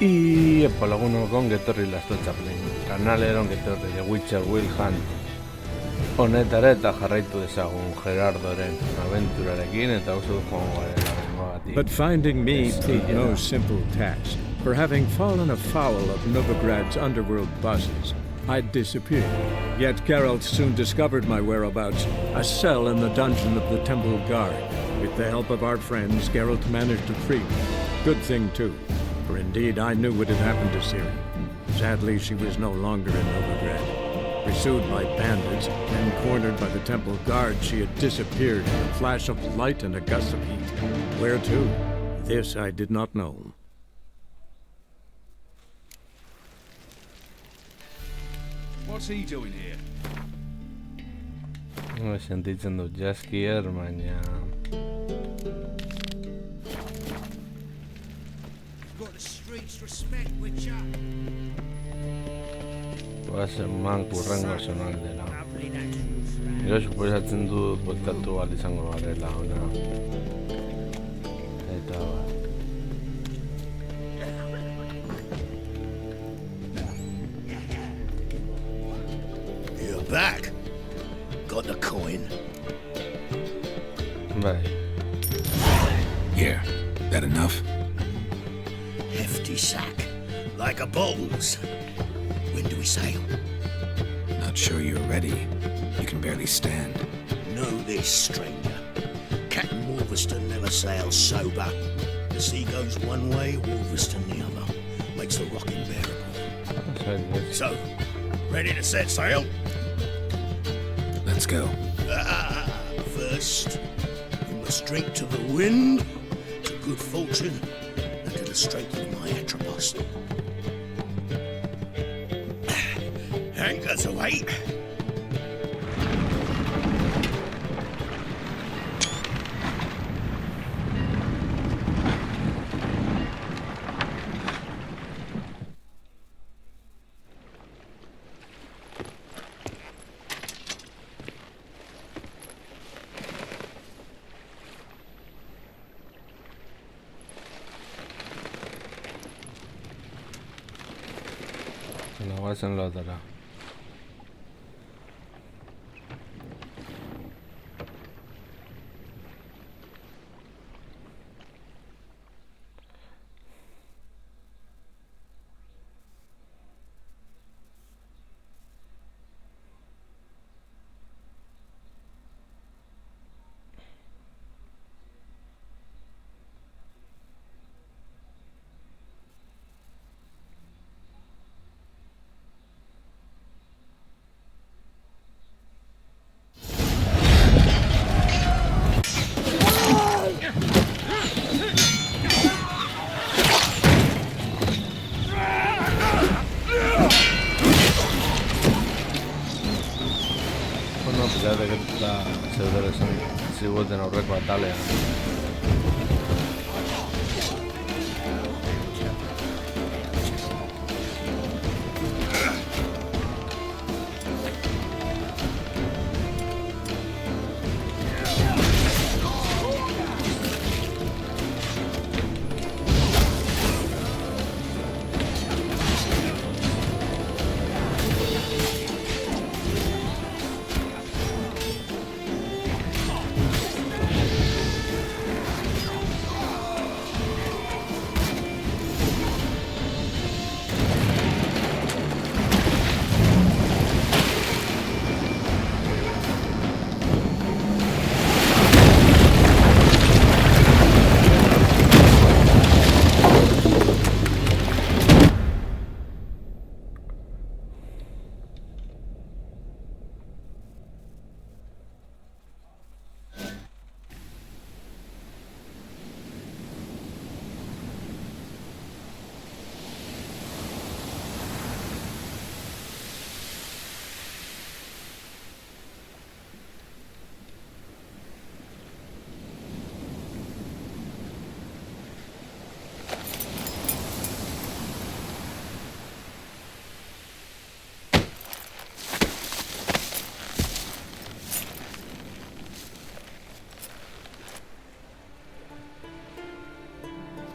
Y epolaguno con getorri lasto txaplin. Kanaleron getorri The Witcher Will Hunt. Honetara eta jarraitu dezagun Gerardoren aventurarekin eta oso joango garela bengoagatik. But finding me proved no simple task. For having fallen afoul of Novigrad's underworld bosses, I'd disappeared. Yet Geralt soon discovered my whereabouts, a cell in the dungeon of the Temple Guard. With the help of our friends, Geralt managed to free me. Good thing, too, for indeed I knew what had happened to Ciri. Sadly, she was no longer in Novigrad. Pursued by bandits and cornered by the Temple Guard, she had disappeared in a flash of light and a gust of heat. Where to? This I did not know. What's he doing here? Sentitzen dut jaskier, baina... Got the streets respect, Witcher. Oazen mankurrengo sonak dela. Gero suposatzen dut bueltatu bat izango garela, ona. Eta bat. You're back. Got the coin. Bai. Yeah, that enough? Hefty sack. Like a bull's. When do we sail? Not sure you're ready. You can barely stand. Know this, stranger. Captain Wolverston never sails sober. The sea goes one way, Wolverston the other. Makes the rock unbearable. So, ready to set sail? Let's go. First, you must drink to the wind, to good fortune, and to the strength of my Atropos. Anchors away. Oazen lotara. Zeuden aurreko atalean.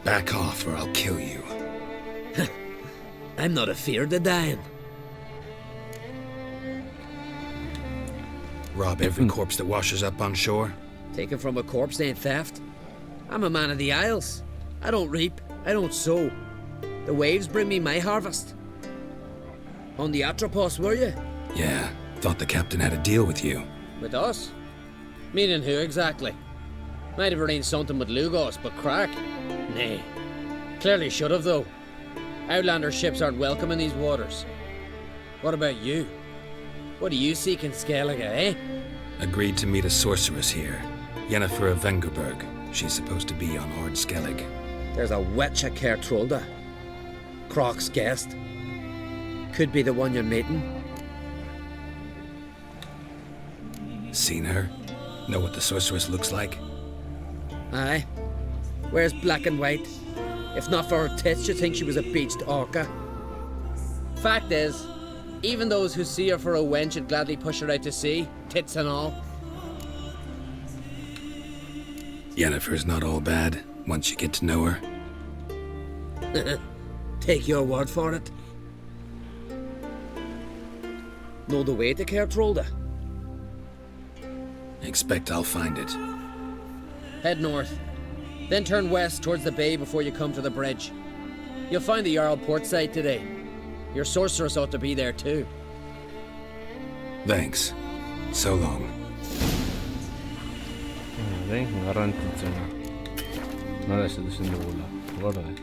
Back off or I'll kill you. I'm not afeard of dying. Rob every corpse that washes up on shore? Taken from a corpse ain't theft. I'm a man of the Isles. I don't reap, I don't sow. The waves bring me my harvest. On the Atropos, were you? Yeah, thought the captain had a deal with you. With us? Meaning who exactly? Might have arranged something with Lugos, but crack? Nay. Clearly should have, though. Outlander ships aren't welcome in these waters. What about you? What do you seek in Skegillera, eh? Agreed to meet a sorceress here. Yennefer of Vengerberg. She's supposed to be on Ord Skellig. There's a witch at Kertrolda. Croc's guest. Could be the one you're meeting. Seen her? Know what the sorceress looks like? Aye. Wears black and white. If not for her tits, you'd think she was a beached orca. Fact is, even those who see her for a wench would gladly push her out to sea, tits and all. Yennefer's not all bad, once you get to know her. Take your word for it. Know the way to Kertrolda? Expect I'll find it. Head north. Then turn west towards the bay before you come to the bridge. You'll find the Jarl port side today. Your sorceress ought to be there too. Thanks. So long. Garrantzitsena. Nola ezin dugula. Gorde.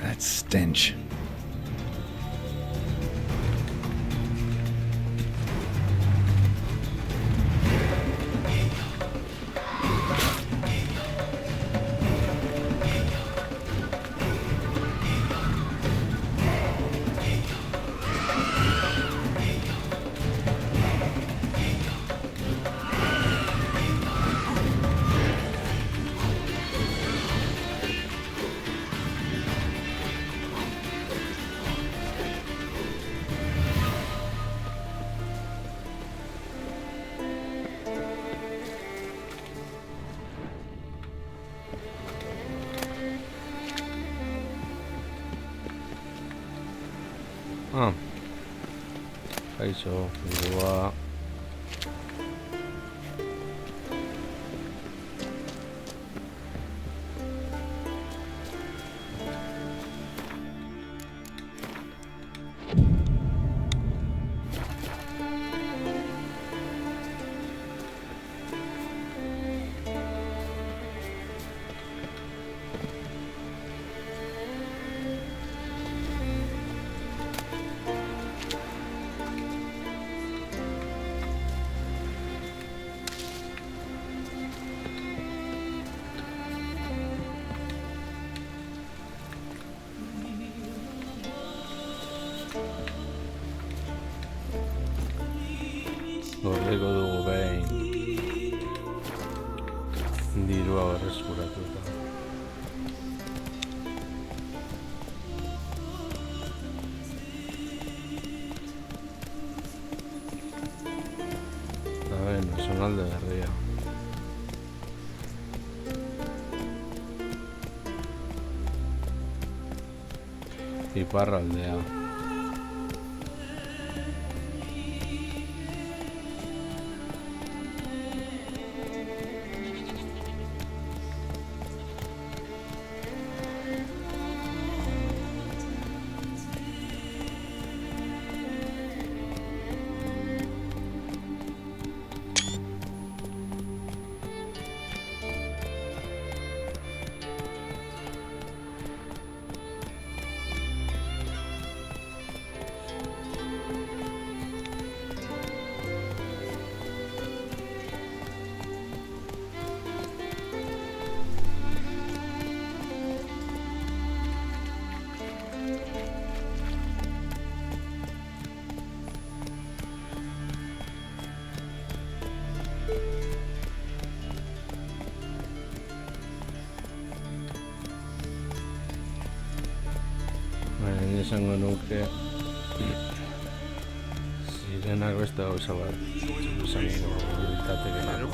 That stench. Kaixo, bidua. Gordeko dugu behin dirua berreskuratuta. Zonalde berria. Iparraldea. Esango nuke sirenak beste gauza bat esango ditatekelako.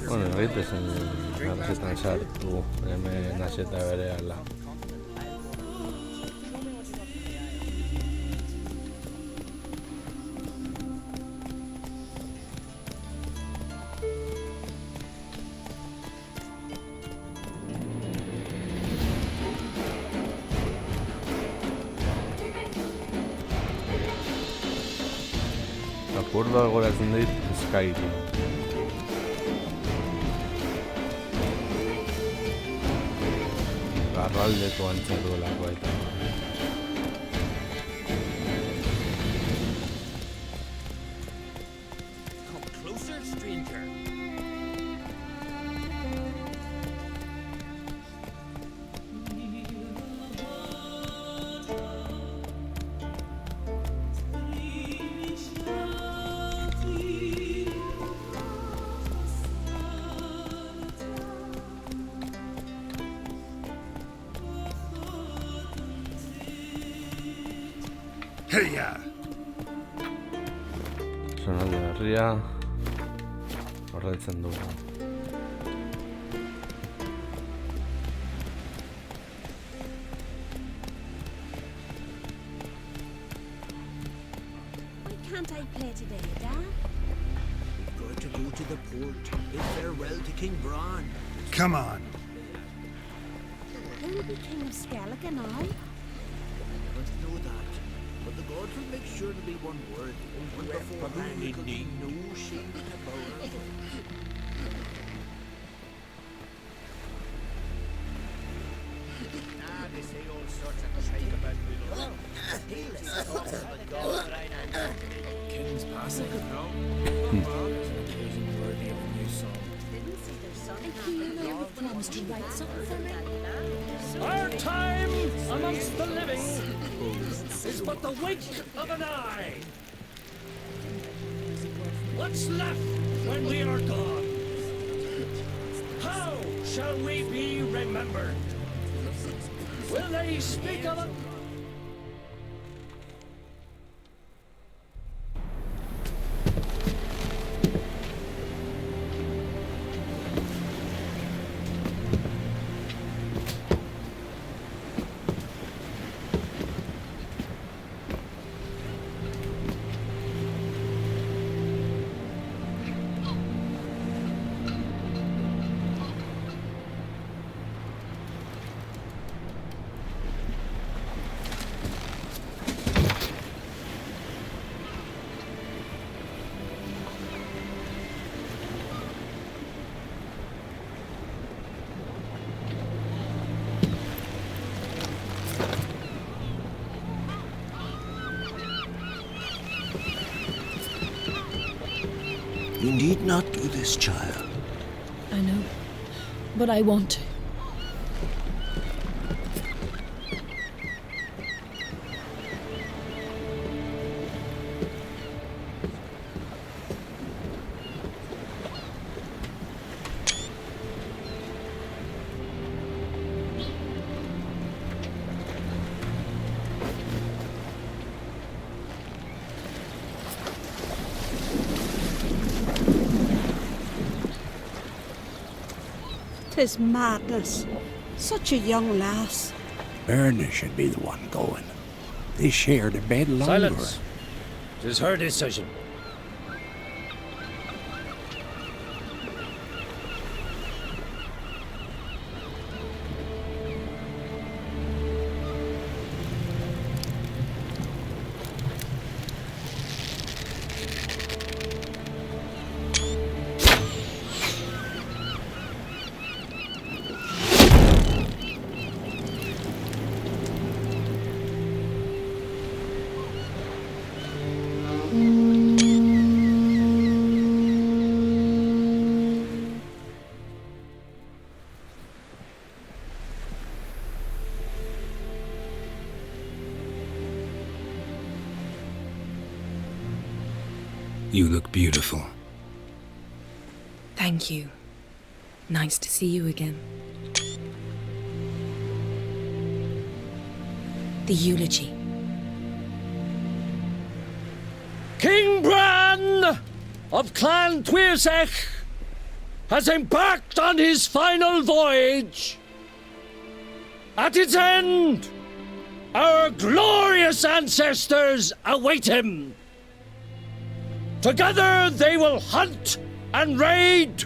Bueno, egitezen garrasetan sartu hemen haseta berehala. Apurdoa goratzen dit Skegillera. Garraldeko antzerduelako eta. Come closer, stranger. Zonalde berria horretzen dugu. Why can't I play today, Dad? We've got to go to the port. Bid farewell to King Bran. Come on. Who will be King of Skellig and I? Never to know that. But the gods will make sure to be one word. And before whom there could be no shame about it. They say all sorts of shite about King's passing, no? Well, there's an occasion worthy of a new song. Didn't see their son. The King never promised to write something for me. Our time amongst the living is but the wink of an eye. What's left when we are gone? How shall we be remembered? Will they speak of it? You need not do this, child. I know, but I want to. is madness. Such a young lass. Erna should be the one going. They share the bed longer. Silence. 'Tis her decision. You look beautiful. Thank you. Nice to see you again. The eulogy. King Bran of Clan Tuirsech has embarked on his final voyage. At its end, our glorious ancestors await him. Together they will hunt and raid.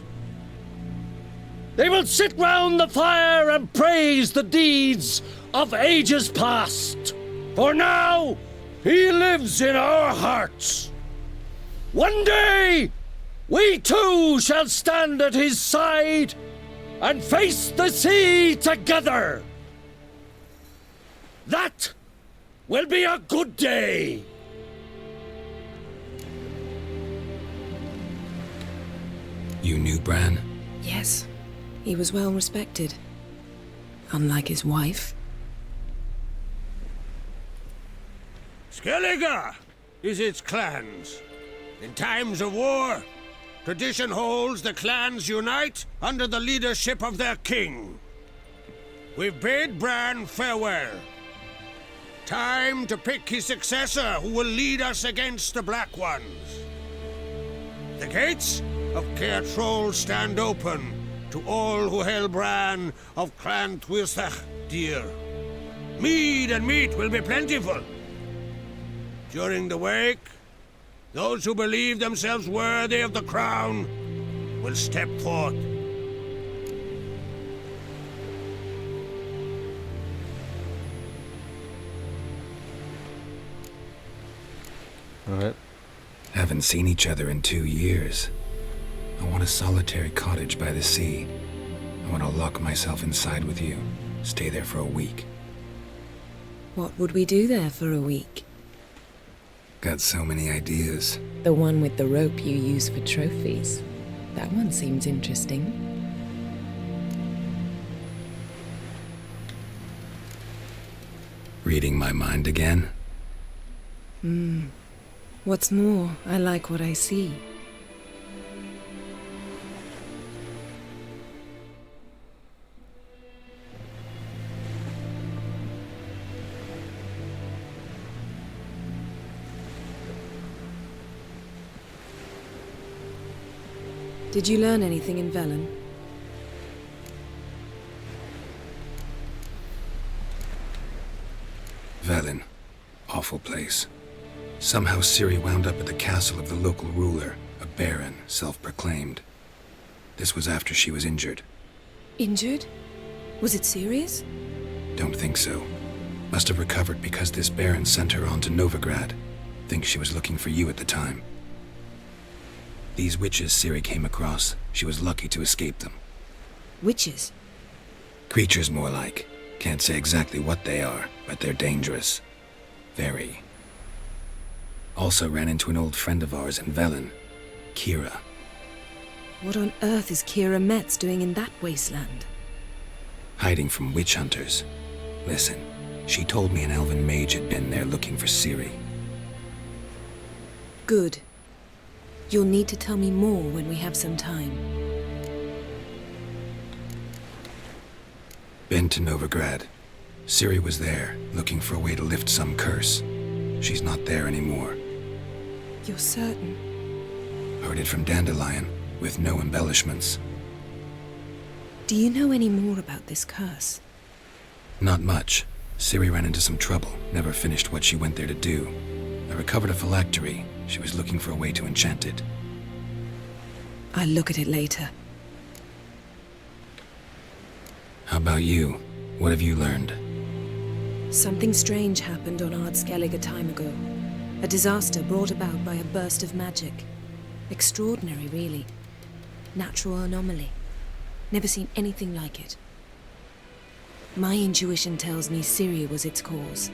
They will sit round the fire and praise the deeds of ages past. For now, he lives in our hearts. One day, we too shall stand at his side and face the sea together. That will be a good day. You knew Bran? Yes, he was well respected. Unlike his wife. Skellige is its clans. In times of war, tradition holds the clans unite under the leadership of their king. We've bid Bran farewell. Time to pick his successor who will lead us against the Black Ones. The gates of Caer Troll stand open to all who held Bran of Clan Tuirsech dear. Mead and meat will be plentiful. During the wake, those who believe themselves worthy of the crown will step forth. Alright. Haven't seen each other in 2 years. I want a solitary cottage by the sea. I want to lock myself inside with you. Stay there for a week. What would we do there for a week? Got so many ideas. The one with the rope you use for trophies. That one seems interesting. Reading my mind again? What's more, I like what I see. Did you learn anything in Velen? Velen. Awful place. Somehow Ciri wound up at the castle of the local ruler, a baron, self-proclaimed. This was after she was injured. Injured? Was it serious? Don't think so. Must have recovered because this baron sent her on to Novigrad. Think she was looking for you at the time. These witches Ciri came across, she was lucky to escape them. Witches? Creatures more like. Can't say exactly what they are, but they're dangerous. Very. Also ran into an old friend of ours in Velen, Kira. What on earth is Kira Metz doing in that wasteland? Hiding from witch hunters. Listen, she told me an elven mage had been there looking for Ciri. Good. You'll need to tell me more when we have some time. Been to Novigrad. Ciri was there, looking for a way to lift some curse. She's not there anymore. You're certain? Heard it from Dandelion, with no embellishments. Do you know any more about this curse? Not much. Ciri ran into some trouble, never finished what she went there to do. I recovered a phylactery. She was looking for a way to enchant it. I'll look at it later. How about you? What have you learned? Something strange happened on Skegillera a time ago. A disaster brought about by a burst of magic. Extraordinary, really. Natural anomaly. Never seen anything like it. My intuition tells me Ciri was its cause.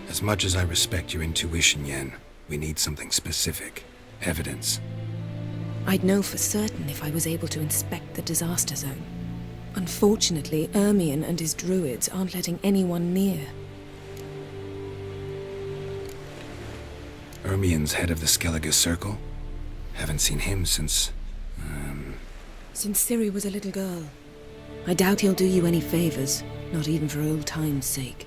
As much as I respect your intuition, Yen, we need something specific. Evidence. I'd know for certain if I was able to inspect the disaster zone. Unfortunately, Ermion and his druids aren't letting anyone near. Ermion's head of the Skellige Circle? Haven't seen him since... Since Ciri was a little girl. I doubt he'll do you any favors, not even for old time's sake.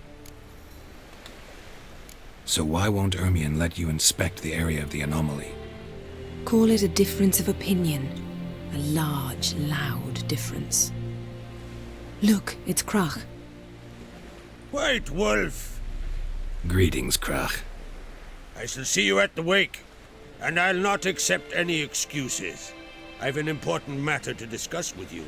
So why won't Ermion let you inspect the area of the anomaly? Call it a difference of opinion. A large, loud difference. Look, it's Krach. Wait, Wolf! Greetings, Krach. I shall see you at the wake, and I'll not accept any excuses. I've an important matter to discuss with you.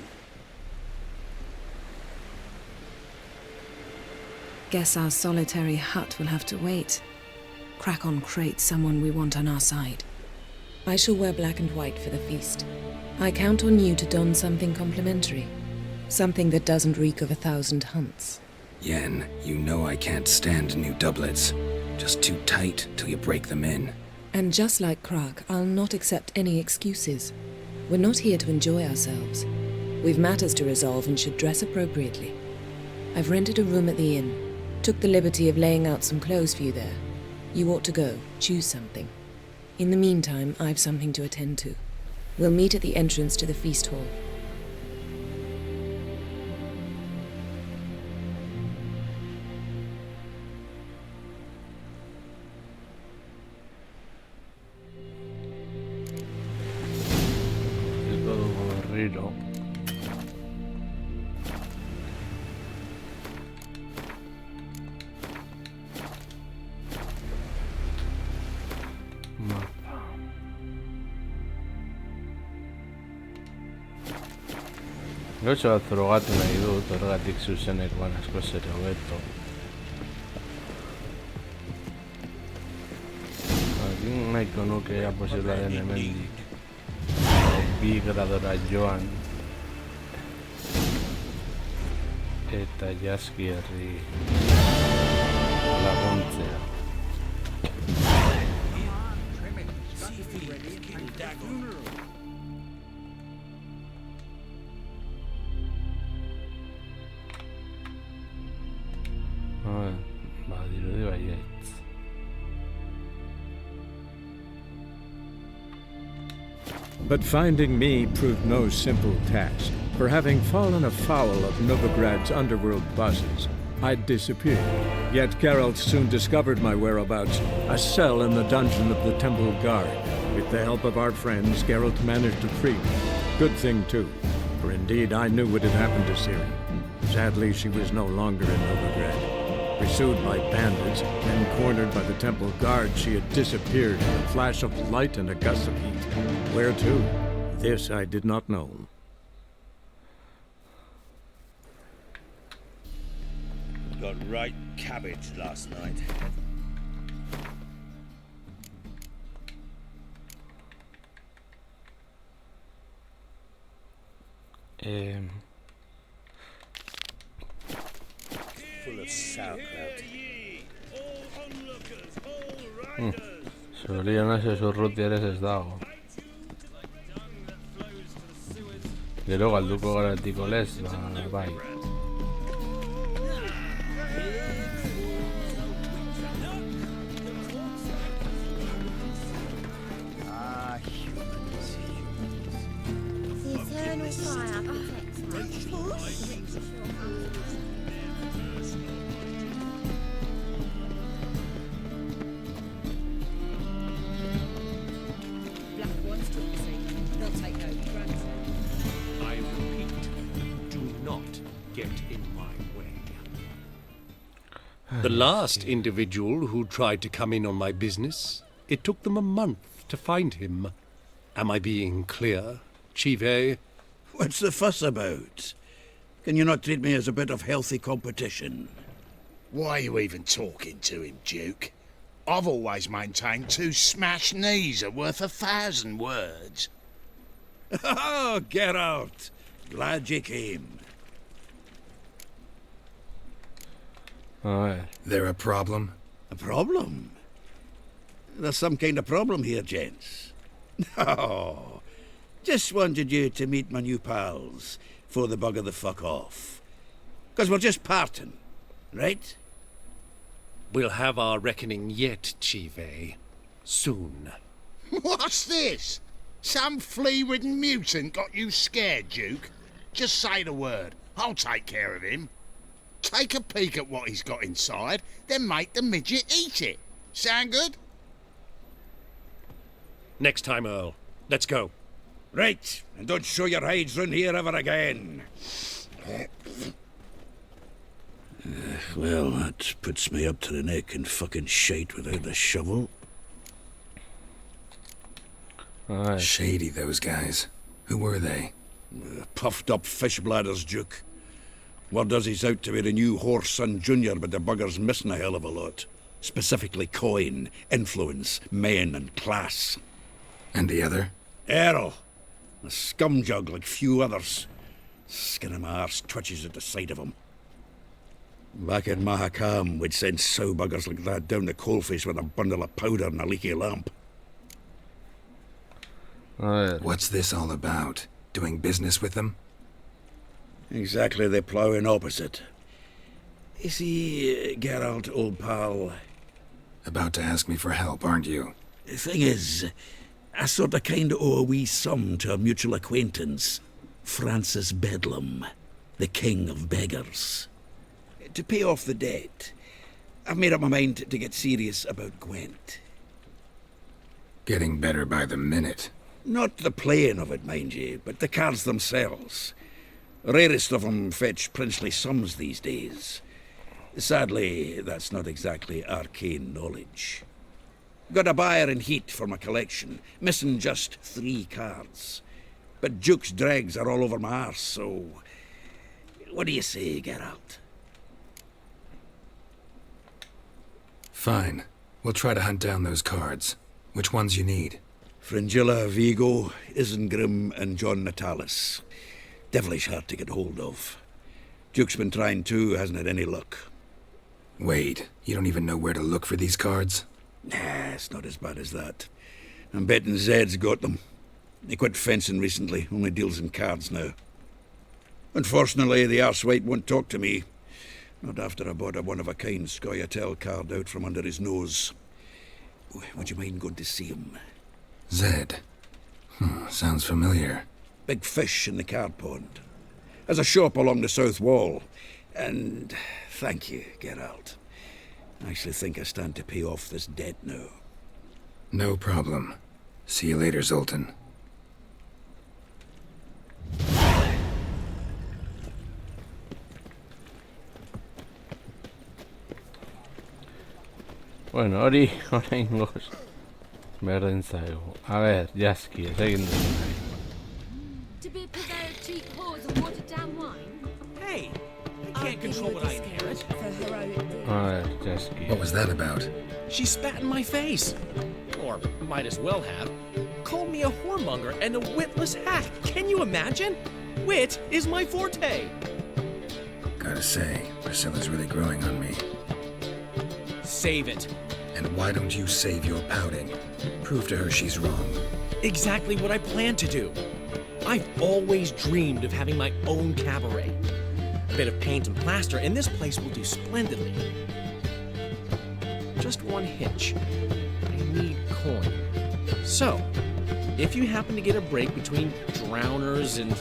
Guess our solitary hut will have to wait. Crack on crate someone we want on our side. I shall wear black and white for the feast. I count on you to don something complimentary. Something that doesn't reek of 1,000 hunts. Yen, you know I can't stand new doublets. Just too tight till you break them in. And just like Krach, I'll not accept any excuses. We're not here to enjoy ourselves. We've matters to resolve and should dress appropriately. I've rented a room at the inn. Took the liberty of laying out some clothes for you there. You ought to go. Choose something. In the meantime, I've something to attend to. We'll meet at the entrance to the feast hall. Gauza bat frogatu nahi dut, horregatik zuzenekoan asko zer hobeto. Adin nahiko nuke posible den hemendik Novigradora joan eta Jaskierri laguntzea. But finding me proved no simple task, for having fallen afoul of Novigrad's underworld bosses, I'd disappeared. Yet Geralt soon discovered my whereabouts, a cell in the dungeon of the Temple Guard. With the help of our friends, Geralt managed to free me. Good thing, too, for indeed I knew what had happened to Ciri. Sadly, she was no longer in Novigrad. Pursued by bandits, then cornered by the Temple Guard, she had disappeared in a flash of light and a gust of heat. Where to? This I did not know. Got right cabbage last night. Full of sauerkraut. Zorionez ez urruti ere ez dago. Gero galduko garatiko lez, bai. The eternal fire protects us. The last individual who tried to come in on my business, it took them a month to find him. Am I being clear, Chief? What's the fuss about? Can you not treat me as a bit of healthy competition? Why are you even talking to him, Duke? I've always maintained 2 smashed knees are worth 1,000 words. Oh, Geralt! Glad you came. Alright. There a problem? A problem? There's some kind of problem here, gents. No. Just wanted you to meet my new pals before they bugger the fuck off. 'Cause we're just parting, right? We'll have our reckoning yet, Chief. Soon. What's this? Some flea-ridden mutant got you scared, Duke? Just say the word. I'll take care of him. Take a peek at what he's got inside, then make the midget eat it. Sound good? Next time, Earl. Let's go. Right, and don't show your hides round here ever again. Well, that puts me up to the neck in fucking shite without a shovel. Alright. Shady, those guys. Who were they? Puffed up fish bladders, Duke. Word does he's out to be the new Whoreson Jr., but the bugger's missing a hell of a lot. Specifically coin, influence, men, and class. And the other? Errol. A scumjug like few others. Skin of my arse twitches at the sight of him. Back in Mahakam, we'd send sow buggers like that down the coalface with a bundle of powder and a leaky lamp. Alright. What's this all about? Doing business with them? Exactly the ploughing opposite. You see, Geralt, old pal... About to ask me for help, aren't you? The thing is, I sort of kind of owe a wee sum to a mutual acquaintance, Francis Bedlam, the king of beggars. To pay off the debt, I've made up my mind to get serious about Gwent. Getting better by the minute. Not the playing of it, mind you, but the cards themselves. Rarest of them fetch princely sums these days. Sadly, that's not exactly arcane knowledge. Got a buyer in heat for my collection, missing just 3 cards. But Duke's dregs are all over my arse, so... What do you say, Geralt? Fine. We'll try to hunt down those cards. Which ones you need? Fringilla, Vigo, Isengrim, and John Natalis. Devilish hard to get hold of. Duke's been trying too, hasn't had any luck. Wait, you don't even know where to look for these cards? Nah, it's not as bad as that. I'm betting Zed's got them. He quit fencing recently, only deals in cards now. Unfortunately, the arsewite won't talk to me. Not after I bought a one-of-a-kind Scoia'tael card out from under his nose. Would you mind going to see him? Zed. Sounds familiar. Big fish in the card pond. Has a shop along the south wall. And thank you, Geralt. I actually think I stand to pay off this debt now. No problem. See you later, Zoltan. Bueno, hori oraingoz berdin zaigu. A ver, Jaski, ez egin dut. To be preserved cheap whores and watered down wine? Hey, I can't control what I inherit. A ver, Jaski. What was that about? She spat in my face. Or might as well have. Called me a whoremonger and a witless hack. Can you imagine? Wit is my forte. Gotta say, Priscilla's really growing on me. Save it. And why don't you save your pouting? Prove to her she's wrong. Exactly what I plan to do. I've always dreamed of having my own cabaret. A bit of paint and plaster, and this place will do splendidly. Just one hitch. I need coin. So, if you happen to get a break between drowners and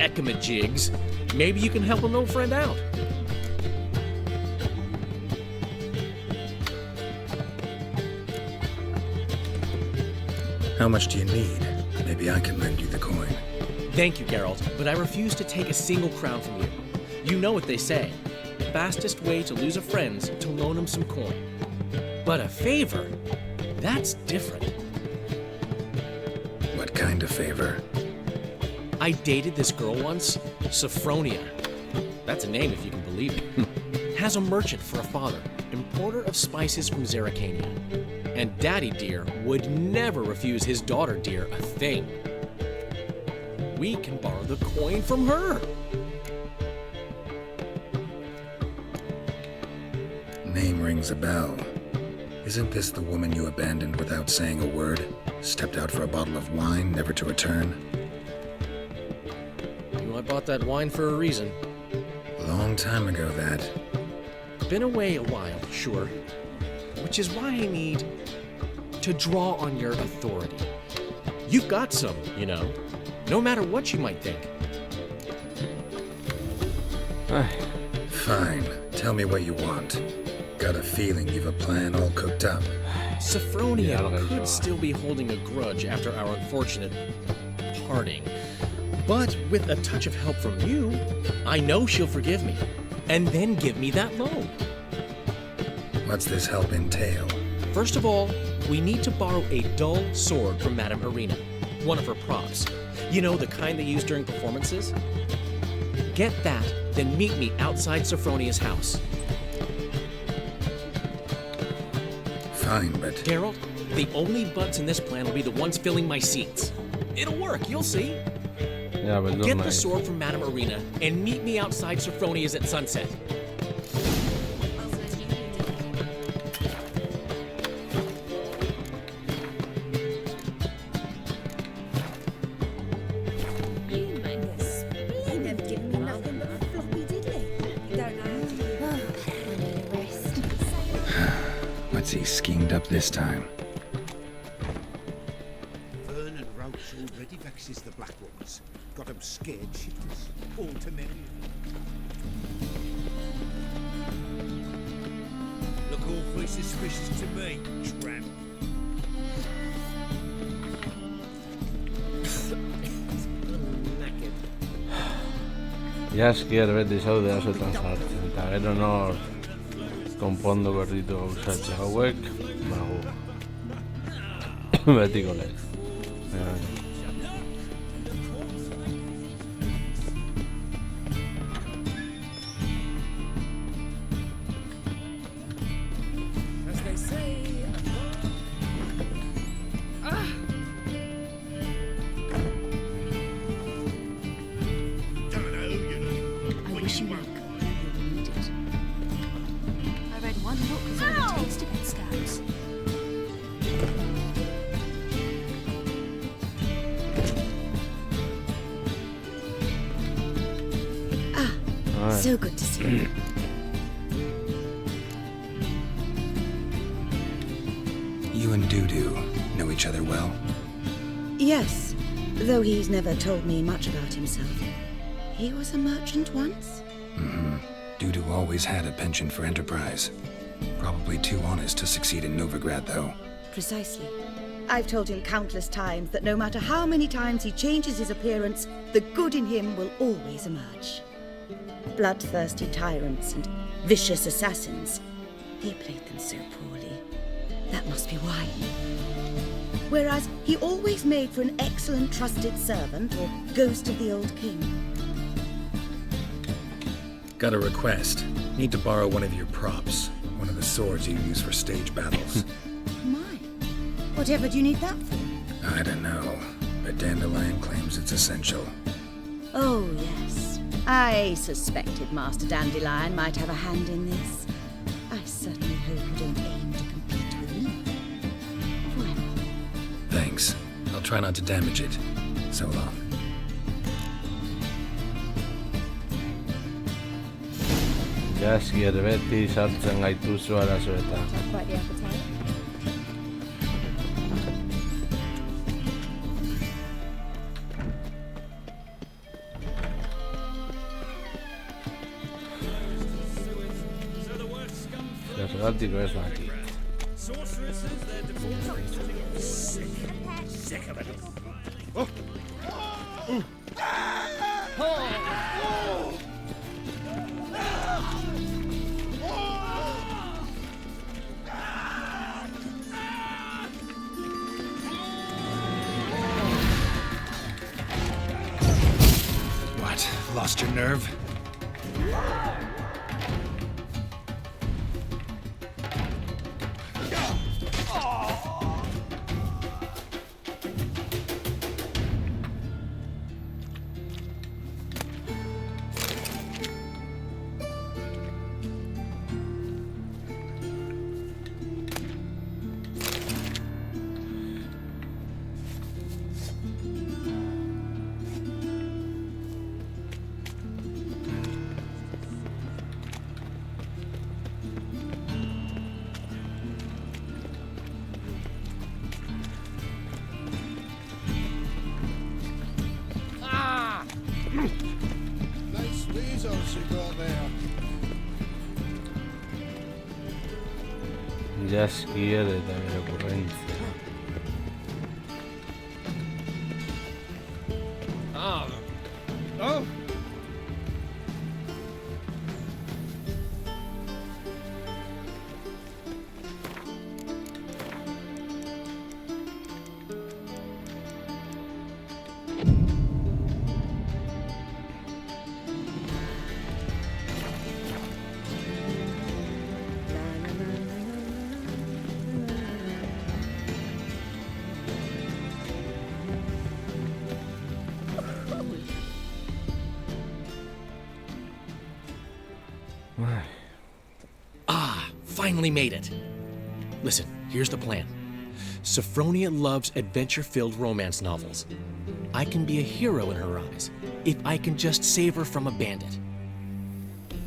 ekamajigs, maybe you can help an old friend out. How much do you need? Maybe I can lend you the coin. Thank you, Geralt, but I refuse to take a single crown from you. You know what they say. fastest way to lose a friend's to loan him some coin. But a favor? That's different. What kind of favor? I dated this girl once, Sophronia. That's a name if you can believe it. Has a merchant for a father, importer of spices from Zerrikania. And Daddy Dear would never refuse his daughter Dear a thing. We can borrow the coin from her. Name rings a bell. Isn't this the woman you abandoned without saying a word? Stepped out for a bottle of wine, never to return? I bought that wine for a reason. Long time ago, that. Been away a while, sure. Which is why I need to draw on your authority. You've got some, you know. No matter what you might think. Fine. Tell me what you want. Got a feeling you've a plan all cooked up. Sophronia could still be holding a grudge after our unfortunate parting. But with a touch of help from you, I know she'll forgive me. And then give me that loan. What's this help entail? First of all, we need to borrow a dull sword from Madame Arena. One of her props. You know, the kind they use during performances? Get that, then meet me outside Sophronia's house. Fine, but... Geralt, the only butts in this plan will be the ones filling my seats. It'll work, you'll see. Yeah, but get the sword from Madame Arena and meet me outside Sophronia's at sunset. What's he schemed up this time? Vernon Roach already vexes the Black Ones. Got 'em scared shitless. All to marry. Look awfully suspicious to me, tramp. Jaskier beti zaude azotan sartzen, eta gero nor konpondu berditu gauzatxe hauek, bago. Betiko lez. So good to see you. You and Dudu know each other well? Yes, though he's never told me much about himself. He was a merchant once? Mm-hmm. Dudu always had a penchant for enterprise. Probably too honest to succeed in Novigrad, though. Precisely. I've told him countless times that no matter how many times he changes his appearance, the good in him will always emerge. Bloodthirsty tyrants and vicious assassins. He played them so poorly. That must be why. Whereas he always made for an excellent trusted servant or ghost of the old king. Got a request. Need to borrow one of your props. One of the swords you use for stage battles. My. Whatever do you need that for? I don't know, but Dandelion claims it's essential. Oh, yes. I suspected Master Dandelion might have a hand in this. I certainly hope you don't aim to compete with me. Forever. Thanks. I'll try not to damage it. So long. Jaskier beti sartzen gaituzu arazoetan. Quite the appetite. Zergatik ez dakit. Sick of it. lost your nerve? Nice weasels you got there. Ya quiere también ocurrencia. Oh. Finally made it. Listen, here's the plan. Sophronia loves adventure-filled romance novels. I can be a hero in her eyes if I can just save her from a bandit.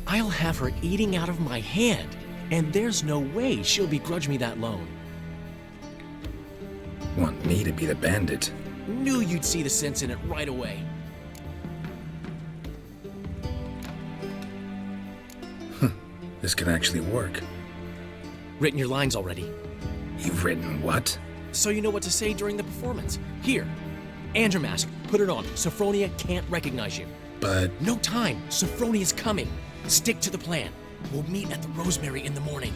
I'll have her eating out of my hand, and there's no way she'll begrudge me that loan. Want me to be the bandit? Knew you'd see the sense in it right away. This could actually work. Written your lines already. You've written what? So you know what to say during the performance. Here, and your mask. Put it on. Sophronia can't recognize you. But... No time. Sophronia's coming. Stick to the plan. We'll meet at the Rosemary in the morning.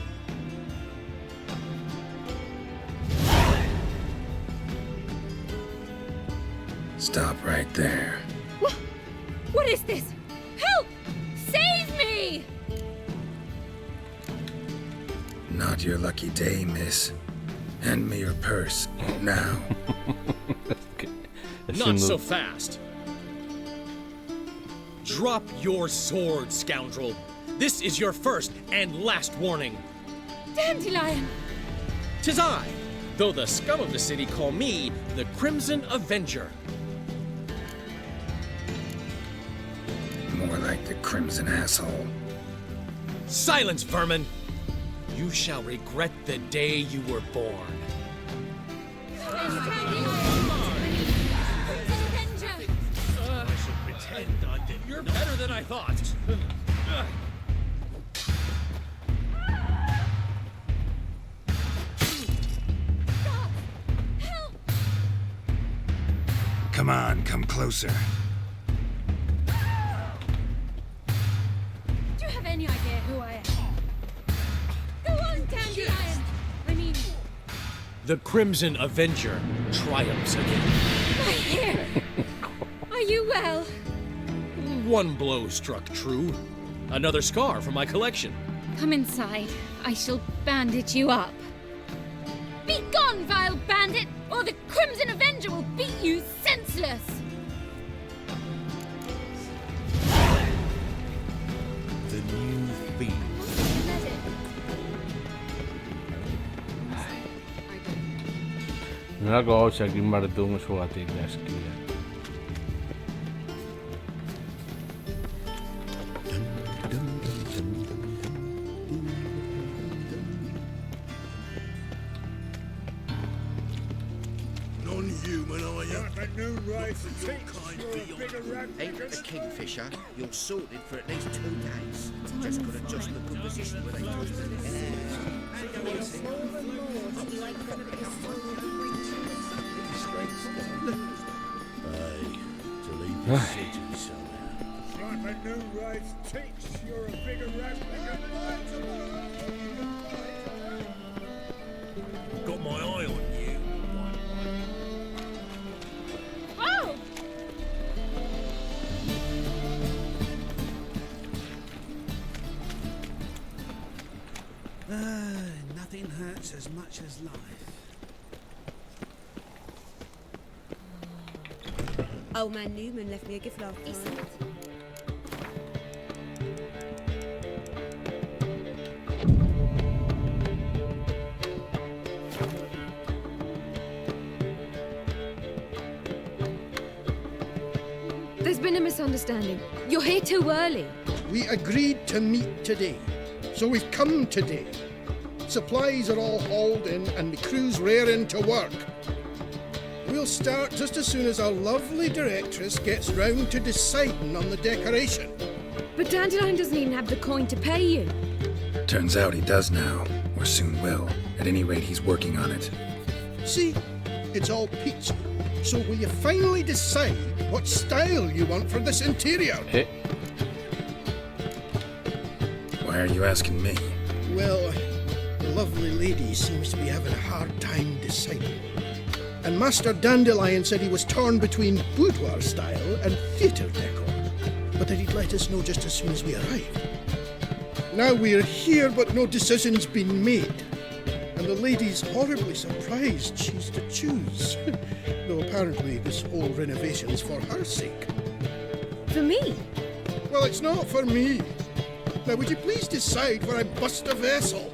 Stop right there. What is this? Help! Save me! Not your lucky day, miss. Hand me your purse, now. Not so fast. Drop your sword, scoundrel. This is your first and last warning. Dandelion! 'Tis I, though the scum of the city call me the Crimson Avenger. More like the Crimson Asshole. Silence, vermin! You shall regret the day you were born. I should pretend I did. You're better than I thought. Come on, come closer. Do you have any idea who I am? Go on, Dandelion! I mean... The Crimson Avenger triumphs again. My hair! Are you well? One blow struck true. Another scar from my collection. Come inside. I shall bandage you up. Be gone, vile bandit, or the Crimson Avenger will beat you senseless! The new thief. Nolako gauzak inbartu musugatik gaizkia. Non-human, are you? Ain't the Kingfisher? You're sorted for at least 2 days. Just got to adjust the good position where they toss the To leave the city somehow. If a new rice takes, you're a bigger rat than Got my eye on you. Oh! Nothing hurts as much as life. Old man Newman left me a gift last night. There's been a misunderstanding. You're here too early. We agreed to meet today, so we've come today. Supplies are all hauled in and the crew's raring to work. We'll start just as soon as our lovely directress gets round to deciding on the decoration. But Dandelion doesn't even have the coin to pay you. Turns out he does now, or soon will. At any rate, he's working on it. See, it's all peachy. So will you finally decide what style you want for this interior? Hey. Why are you asking me? Well, the lovely lady seems to be having a hard time deciding. And Master Dandelion said he was torn between boudoir style and theatre decor, but that he'd let us know just as soon as we arrived. Now we're here, but no decision's been made. And the lady's horribly surprised she's to choose. Though apparently this whole renovation's for her sake. For me? Well, it's not for me. Now, would you please decide where I bust a vessel?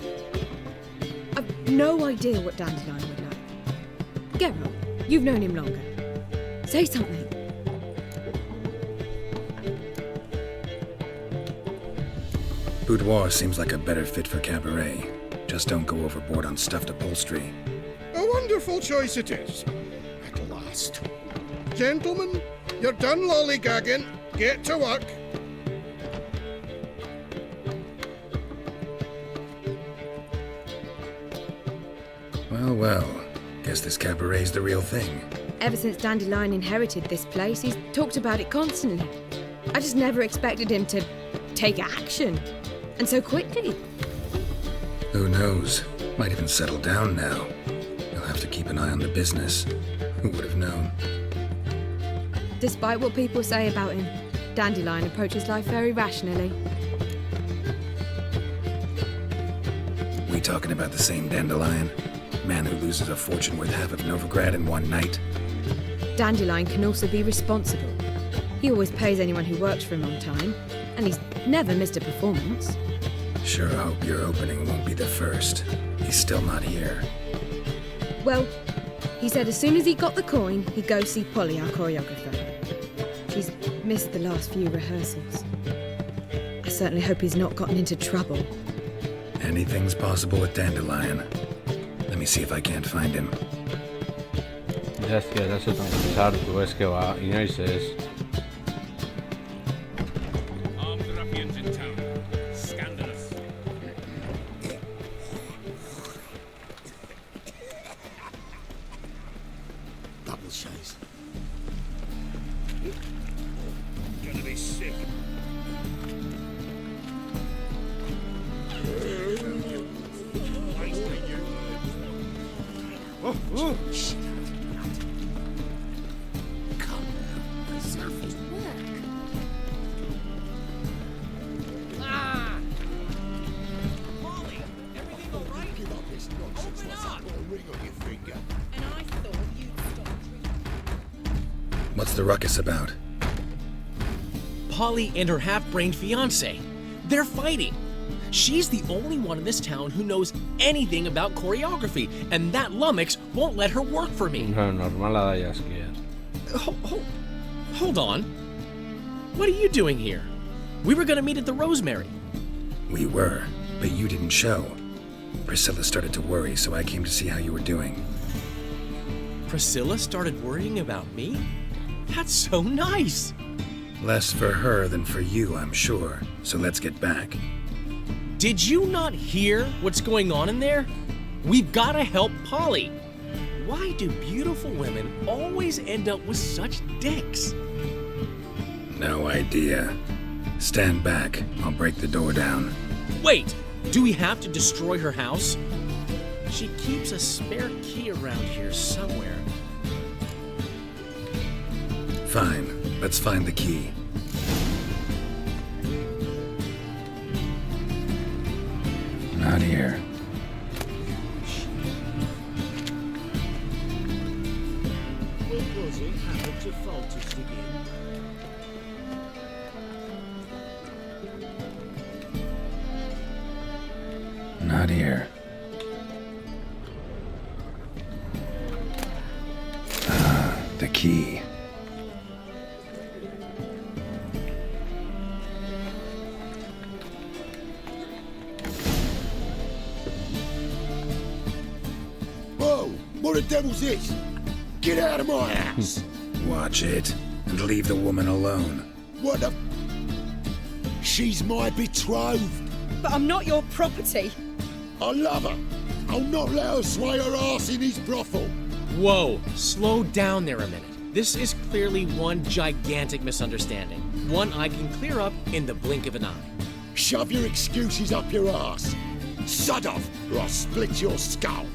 I've no idea what Dandelion would like. Geralt, you've known him longer. Say something. Boudoir seems like a better fit for cabaret. Just don't go overboard on stuffed upholstery. A wonderful choice it is. At last. Gentlemen, you're done lollygagging. Get to work. Well. Guess this cabaret's the real thing. Ever since Dandelion inherited this place, he's talked about it constantly. I just never expected him to take action. And so quickly. Who knows? Might even settle down now. You'll have to keep an eye on the business. Who would have known? Despite what people say about him, Dandelion approaches life very rationally. We talking about the same Dandelion? Man who loses a fortune worth half of Novigrad in one night? Dandelion can also be responsible. He always pays anyone who works for him on time, and he's never missed a performance. Sure hope your opening won't be the first. He's still not here. Well, he said as soon as he got the coin, he'd go see Polly, our choreographer. She's missed the last few rehearsals. I certainly hope he's not gotten into trouble. Anything's possible with Dandelion. Let me see if I can't find him. Aztia, erasotan sartu eske ba, inoiz ez. Armed ruffians in town. Scandalous. Double chase. Gonna be sick. Oh. What's the ruckus about? Polly and her half-brained fiancé. They're fighting. She's the only one in this town who knows anything about choreography, and that lummox won't let her work for me. No, normala da Aztia. Hold on. What are you doing here? We were gonna meet at the Rosemary. We were, but you didn't show. Priscilla started to worry, so I came to see how you were doing. Priscilla started worrying about me? That's so nice! Less for her than for you, I'm sure. So let's get back. Did you not hear what's going on in there? We've gotta help Polly. Why do beautiful women always end up with such dicks? No idea. Stand back. I'll break the door down. Wait! Do we have to destroy her house? She keeps a spare key around here somewhere. Fine. Let's find the key. Not here. What was it happened to Falter's again? Not here. Ah, the key. Whoa! What the devil's this? Get out of my house! Watch it, and leave the woman alone. What the... She's my betrothed. But I'm not your property. I love her. I'll not let her sway her ass in his brothel. Whoa, slow down there a minute. This is clearly one gigantic misunderstanding. One I can clear up in the blink of an eye. Shove your excuses up your ass. Sod off, or I'll split your skull.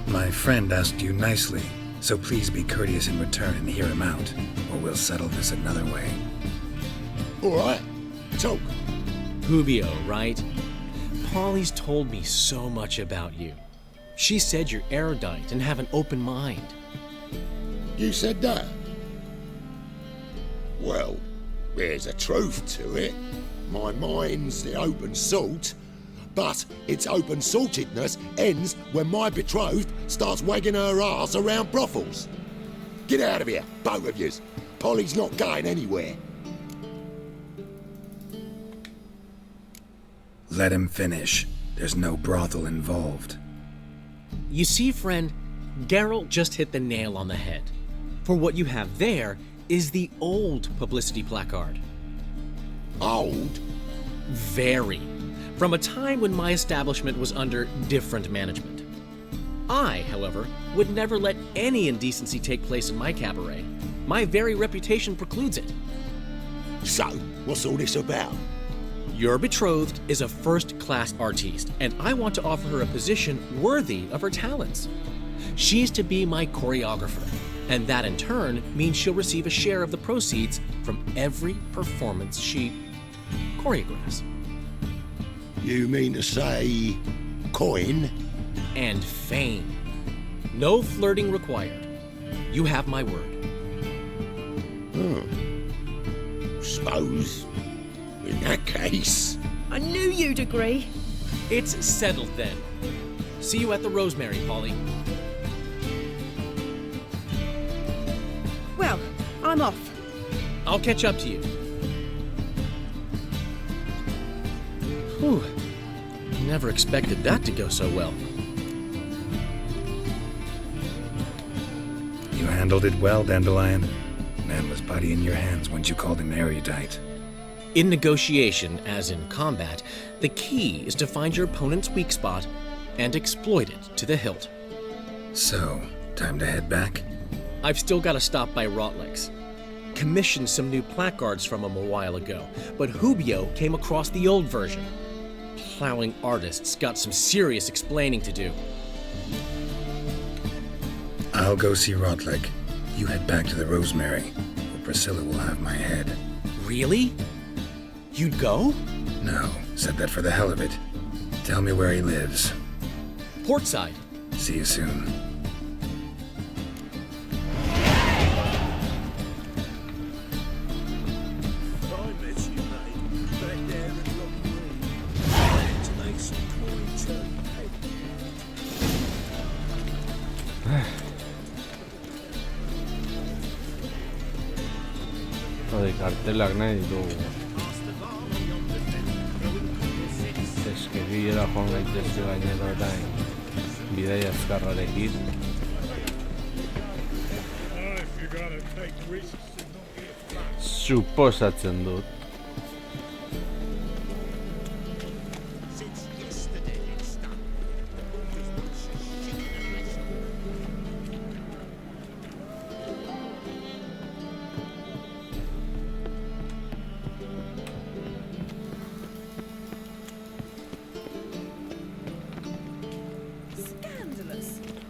My friend asked you nicely, so please be courteous in return and hear him out, or we'll settle this another way. All right, talk. Hubio, right? Polly's told me so much about you. She said you're erudite and have an open mind. You said that? Well, there's a truth to it. My mind's the open salt, but its open saltedness ends when my betrothed starts wagging her ass around brothels. Get out of here, both of yous. Polly's not going anywhere. Let him finish. There's no brothel involved. You see, friend, Geralt just hit the nail on the head. For what you have there is the old publicity placard. Old? Very. From a time when my establishment was under different management. I, however, would never let any indecency take place in my cabaret. My very reputation precludes it. So, what's all this about? Your betrothed is a first-class artiste, and I want to offer her a position worthy of her talents. She's to be my choreographer, and that in turn means she'll receive a share of the proceeds from every performance she choreographs. You mean to say... coin? And fame. No flirting required. You have my word. Suppose... in that case... I knew you'd agree. It's settled then. See you at the Rosemary, Polly. Well, I'm off. I'll catch up to you. Whew. Never expected that to go so well. You handled it well, Dandelion. Man was body in your hands once you called him erudite. In negotiation, as in combat, the key is to find your opponent's weak spot and exploit it to the hilt. So, time to head back? I've still got to stop by Rotlick's. Commissioned some new placards from him a while ago, but Hubio came across the old version. Plowing artists got some serious explaining to do. I'll go see Rotlick. You head back to the Rosemary, or Priscilla will have my head. Really? You'd go? No, said that for the hell of it. Tell me where he lives. Portside. See you soon. Kartelak nahi ditugu. Skegillera joan gaitezke gainera orain bidai azkarrarekin. Suposatzen dut.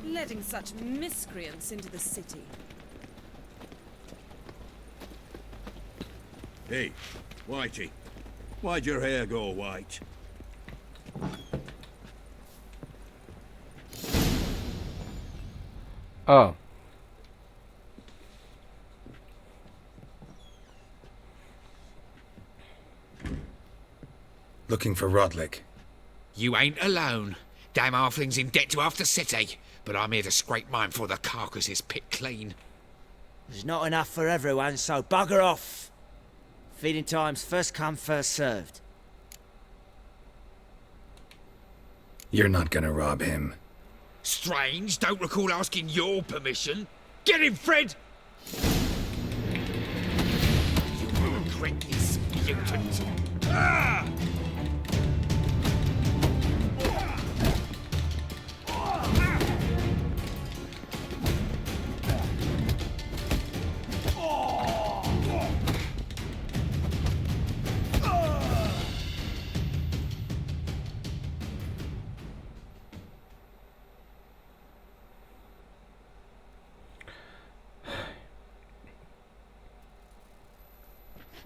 Letting such miscreants into the city. Hey, Whitey, why'd your hair go white? Oh. Looking for Rodlick. You ain't alone. Damn halfling's in debt to half the city, but I'm here to scrape mine before the carcass is picked clean. There's not enough for everyone, so bugger off. Feeding time's first come, first served. You're not gonna rob him. Strange, don't recall asking your permission. Get him, Fred! You will regret this, mutant. Ah!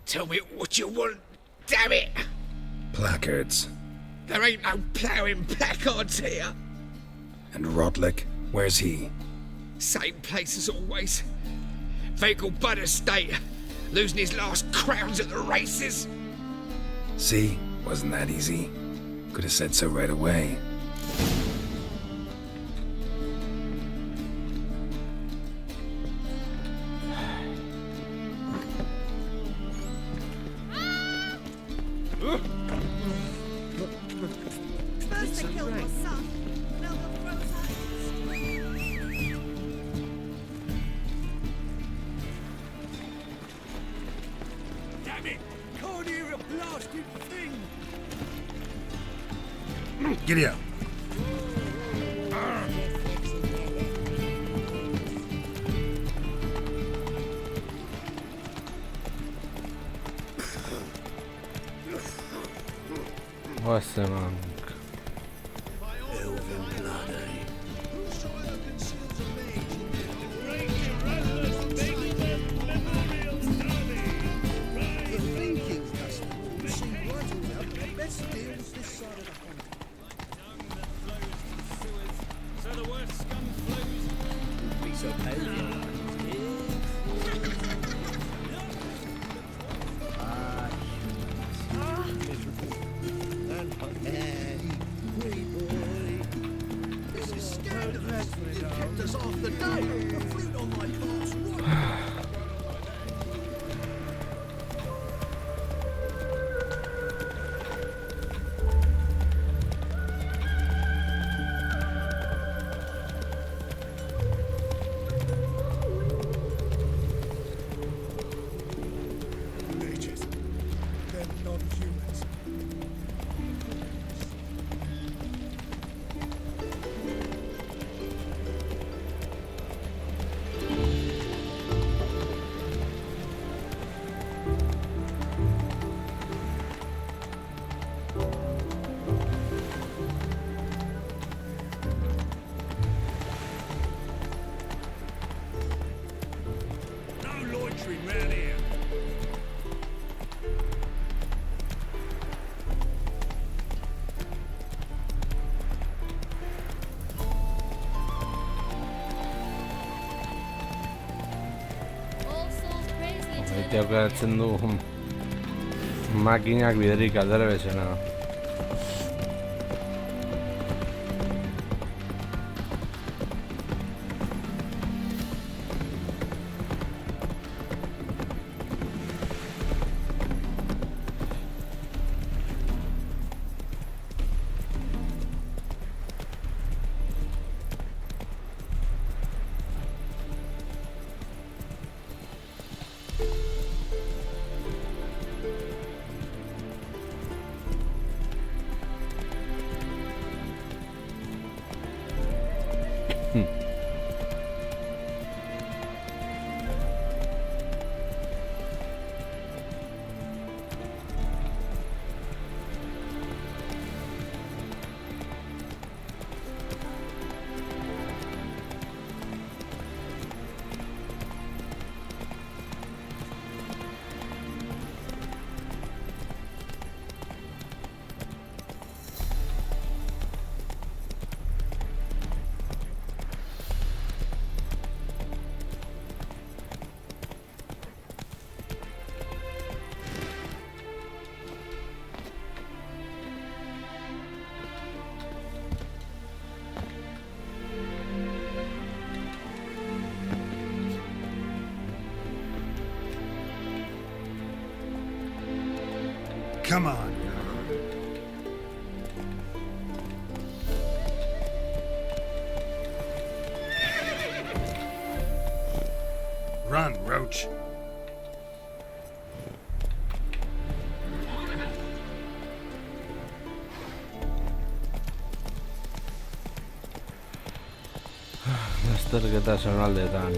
Tell me what you want, damn it! Placards. There ain't no ploughing placards here. And Rodlick? Where's he? Same place as always. Vehicle Bud Estate. Losing his last crowns at the races. See? Wasn't that easy? Could have said so right away. First they killed my son, now they'll throw Damn it! Can't hear a blasted thing! Giddy up. What's the man? Elven blood, eh? The thinking festival seemed right enough. Let's deal with this side of the hunt. So the worst scum flows. Be so pale. This is scandalous. You kept us off the day. The flute on my cart's right. Mages. They're non-humans. No loitering round here. Maite aukatzen du makinak biderik aldera bezena. Come on. Run, Roach. Lasterketa zonaldetan.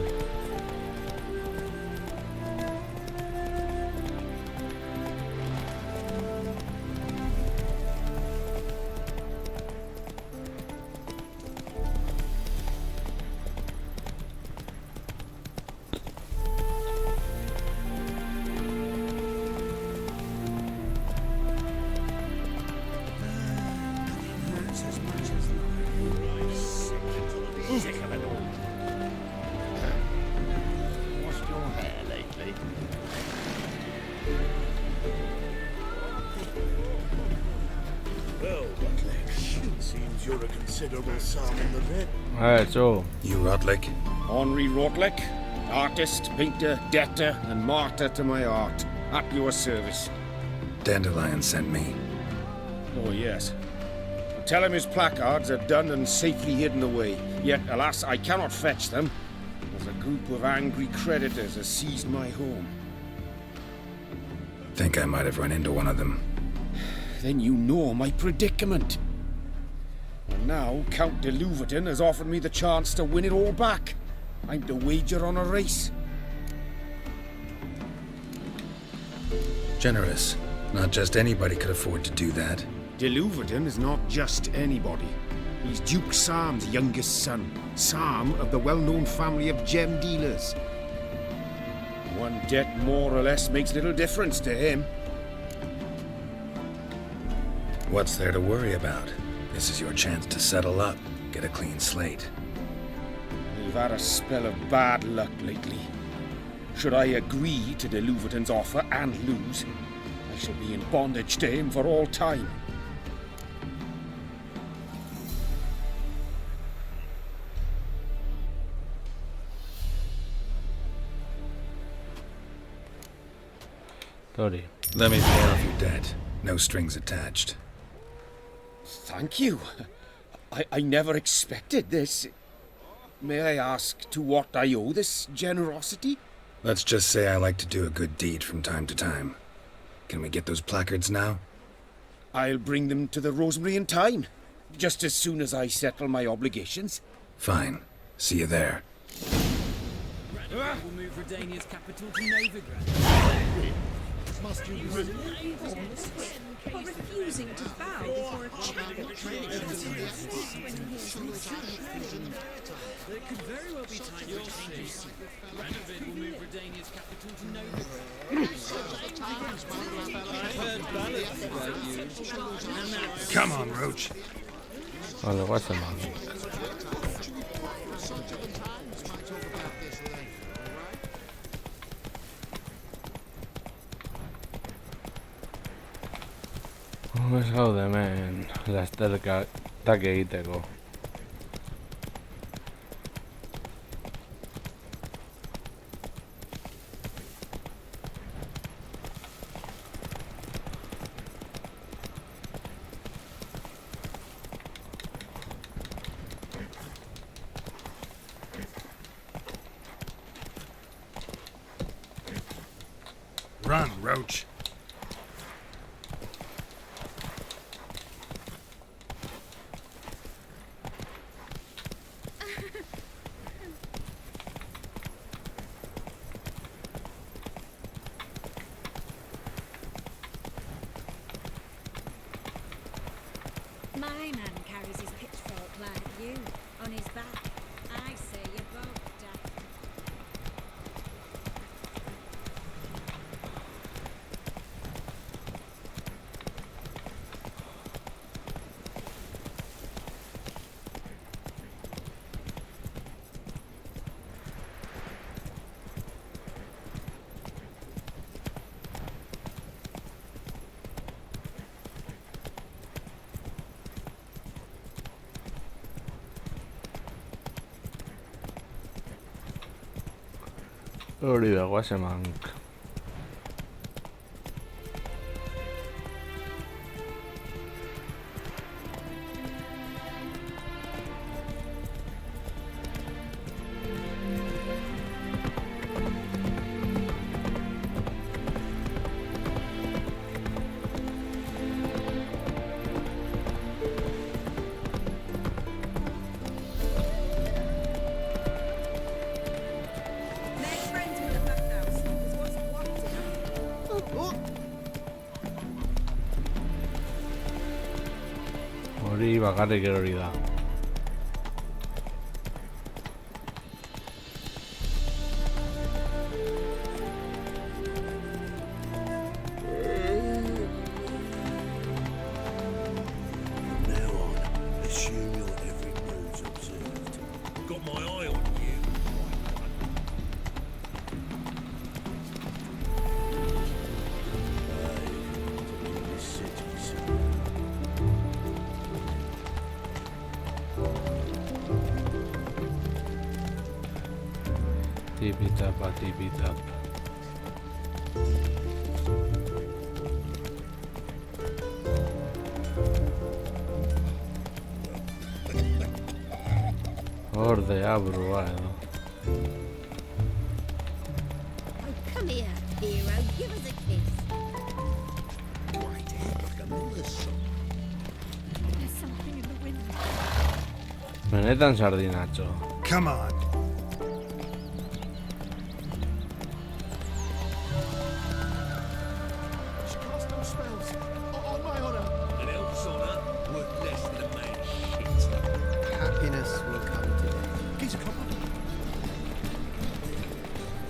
Washed your hair lately? Well, Rutlick, seems you're a considerable sum in the red. Alright, so. You Rotlick? Henri Rotlick, artist, painter, debtor, and martyr to my art. At your service. Dandelion sent me. Oh, yes. Tell him his placards are done and safely hidden away. Yet, alas, I cannot fetch them, as a group of angry creditors has seized my home. Think I might have run into one of them. Then you know my predicament. And now Count de Louverton has offered me the chance to win it all back. I'm to wager on a race. Generous. Not just anybody could afford to do that. De Louverton is not just anybody. He's Duke Sam's youngest son. Sam of the well-known family of gem dealers. One debt more or less makes little difference to him. What's there to worry about? This is your chance to settle up, get a clean slate. I've had a spell of bad luck lately. Should I agree to de Louverton's offer and lose, I shall be in bondage to him for all time. Sorry. Let me pay off your debt. No strings attached. Thank you. I never expected this. May I ask to what I owe this generosity? Let's just say I like to do a good deed from time to time. Can we get those placards now? I'll bring them to the Rosemary in time, just as soon as I settle my obligations. Fine. See you there. We'll move Redania's capital to Novigrad. Must you for refusing to bow before a chapel? There could very well be time for changes. Renovid will move Redania's capital to Novigrad. I've heard ballads about you. And that's... Come on, Roach. Vale, guasemán. Ez gaude hemen lasterketak egiteko. Run, Roach. My man carries his pitchfork like you, on his back. I say you're both daft. Hori da, guasemank. Hori bakarrik erori da. Tipi-tapa, tipi-tap. Ordea, brua edo. Come here, hero. Give us a kiss. There's something in the wind. Benetan sardinatxo. Come on.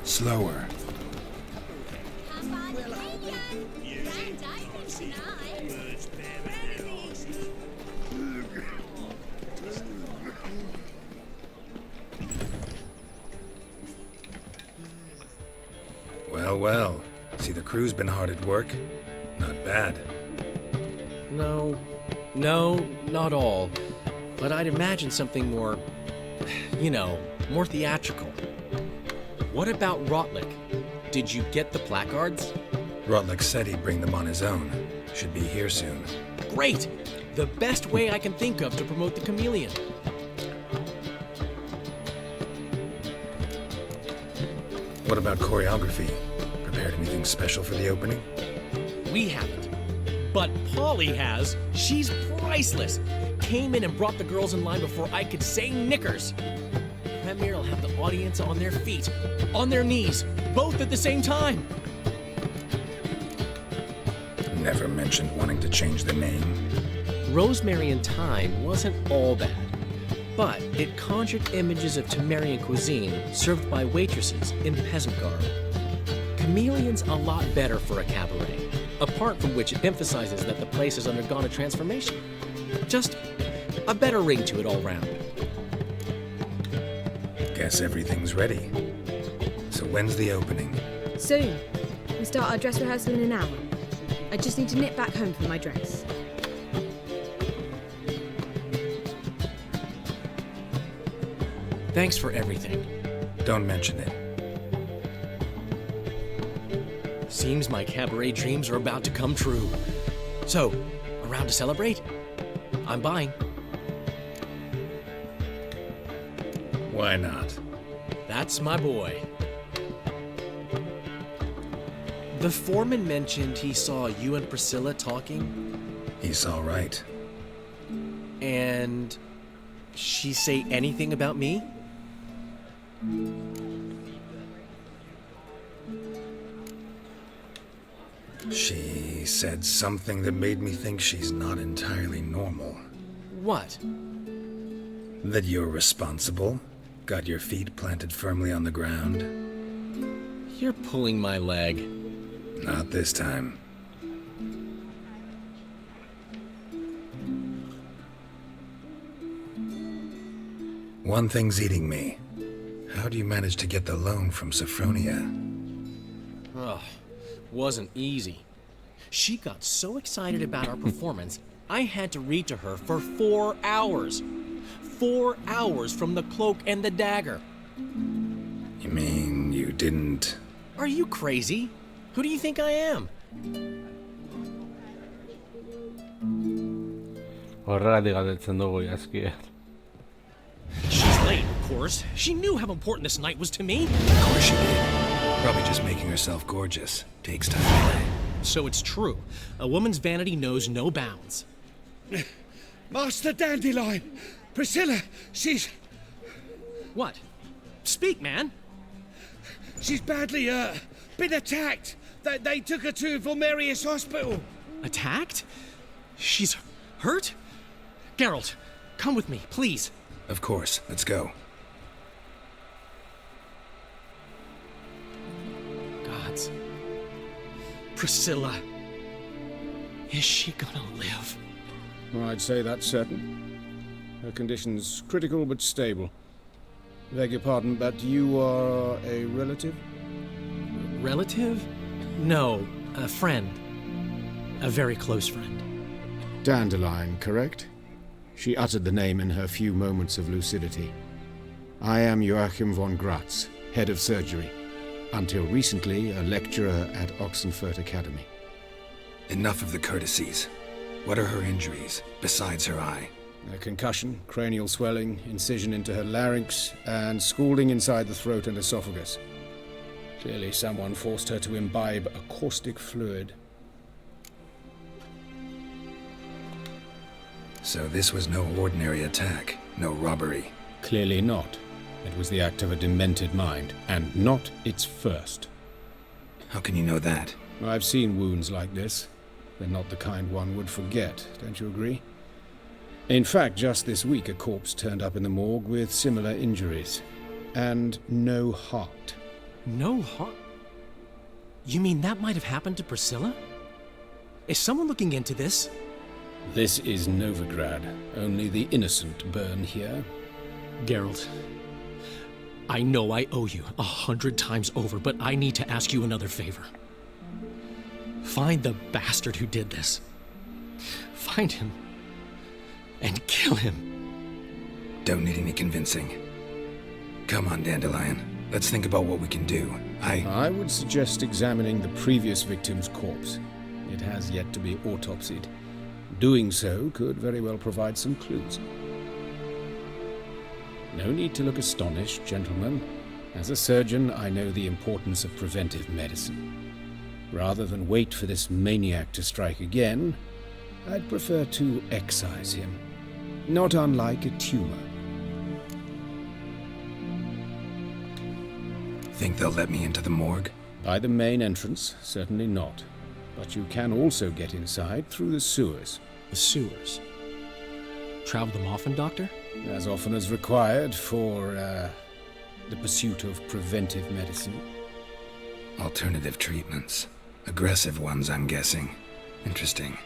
Slower. Well, well. See, the crew's been hard at work. Not bad. No, not all. But I'd imagine something more, more theatrical. What about Rotlick? Did you get the placards? Rotlick said he'd bring them on his own. Should be here soon. Great! The best way I can think of to promote the chameleon. What about choreography? Prepared anything special for the opening? We haven't. But Polly has. She's priceless. Came in and brought the girls in line before I could say knickers. Premier will have the audience on their feet, on their knees, both at the same time. Never mentioned wanting to change the name. Rosemary and Thyme wasn't all bad, but it conjured images of Temerian cuisine served by waitresses in peasant garb. Chameleon's a lot better for a cabaret, apart from which it emphasizes that the place has undergone a transformation. Just a better ring to it all round. Guess everything's ready. So when's the opening? Soon. We start our dress rehearsal in an hour. I just need to nip back home for my dress. Thanks for everything. Don't mention it. Seems my cabaret dreams are about to come true. So, around to celebrate? I'm buying. Why not? That's my boy. The foreman mentioned he saw you and Priscilla talking. He's all right. And she say anything about me? She said something that made me think she's not entirely normal. What? That you're responsible, got your feet planted firmly on the ground. You're pulling my leg. Not this time. One thing's eating me. How do you manage to get the loan from Sophronia? Ugh, wasn't easy. She got so excited about our performance, I had to read to her for 4 hours. 4 hours from the cloak and the dagger. You mean you didn't... Are you crazy? Who do you think I am? Horregatik galdetzen dugu Azkia. She's late, of course. She knew how important this night was to me. Of course she did. Probably just making herself gorgeous. Takes time. So it's true. A woman's vanity knows no bounds. Master Dandelion! Priscilla, she's... What? Speak, man. She's badly, been attacked. They took her to Vulmerius Hospital. Attacked? She's hurt? Geralt, come with me, please. Of course. Let's go. Gods. Priscilla. Is she gonna live? I'd say that's certain. Her condition's critical but stable. Beg your pardon, but you are a relative? Relative? No, a friend. A very close friend. Dandelion, correct? She uttered the name in her few moments of lucidity. I am Joachim von Gratz, head of surgery. Until recently, a lecturer at Oxenfurt Academy. Enough of the courtesies. What are her injuries, besides her eye? A concussion, cranial swelling, incision into her larynx, and scalding inside the throat and esophagus. Clearly someone forced her to imbibe a caustic fluid. So this was no ordinary attack, no robbery. Clearly not. It was the act of a demented mind, and not its first. How can you know that? I've seen wounds like this. They're not the kind one would forget, don't you agree? In fact, just this week a corpse turned up in the morgue with similar injuries. And no heart. No heart? You mean that might have happened to Priscilla? Is someone looking into this? This is Novigrad. Only the innocent burn here. Geralt, I know I owe you 100 times over, but I need to ask you another favor. Find the bastard who did this. Find him. And kill him. Don't need any convincing. Come on, Dandelion. Let's think about what we can do. I would suggest examining the previous victim's corpse. It has yet to be autopsied. Doing so could very well provide some clues. No need to look astonished, gentlemen. As a surgeon, I know the importance of preventive medicine. Rather than wait for this maniac to strike again, I'd prefer to excise him. Not unlike a tumor. Think they'll let me into the morgue? By the main entrance, certainly not. But you can also get inside through the sewers. The sewers? Travel them often, Doctor? As often as required for, the pursuit of preventive medicine. Alternative treatments. Aggressive ones, I'm guessing. Interesting.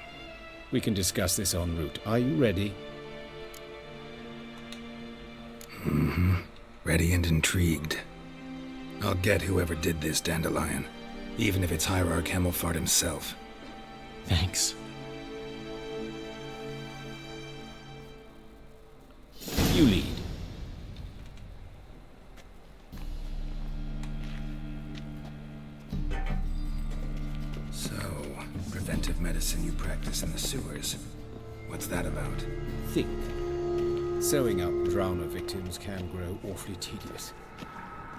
We can discuss this en route. Are you ready? Mm-hmm. Ready and intrigued. I'll get whoever did this, Dandelion. Even if it's Hierarch Hemmelfart himself. Thanks. You lead. So, preventive medicine you practice in the sewers. What's that about? Think. Sewing up drowner victims can grow awfully tedious.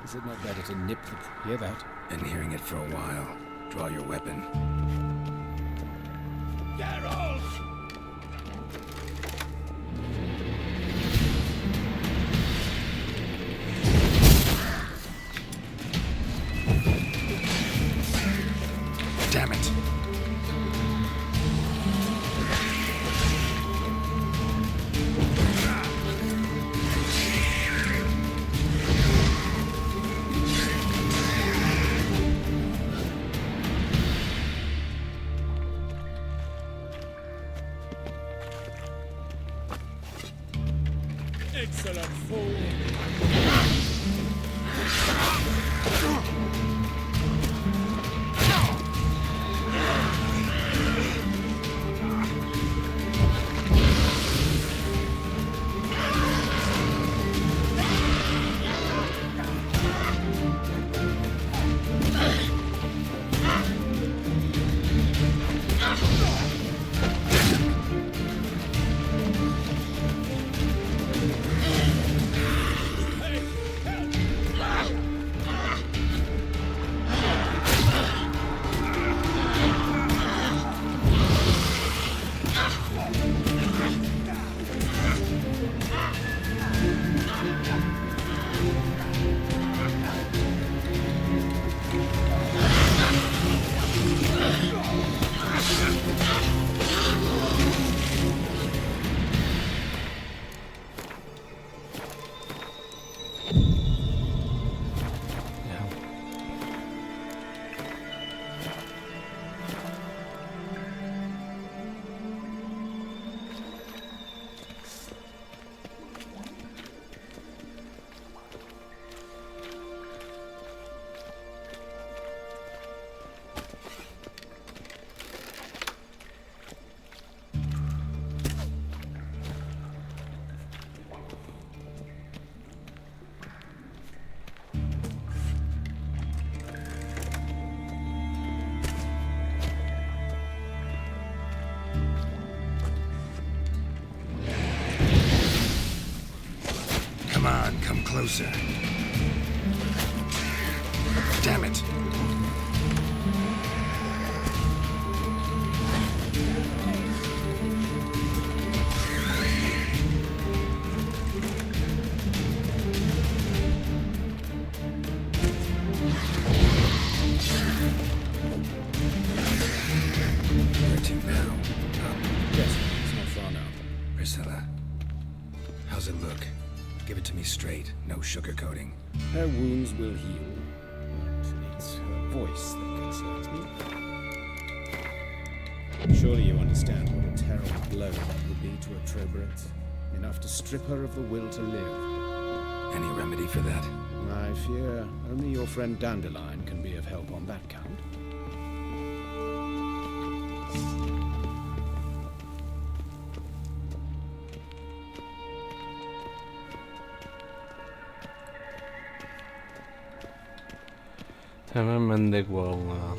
Is it not better to nip the... Hear that? Been hearing it for a while. Draw your weapon. Geralt! Damn it! Excellent fool! Come closer. Damn it. Where to now? Yes, it's not far now. Priscilla, how's it look? Give it to me straight, no sugarcoating. Her wounds will heal, but it's her voice that concerns me. Surely you understand what a terrible blow that would be to a Troberet. Enough to strip her of the will to live. Any remedy for that? I fear only your friend Dandelion can be of help on that count. Hemen mendekua egongo da.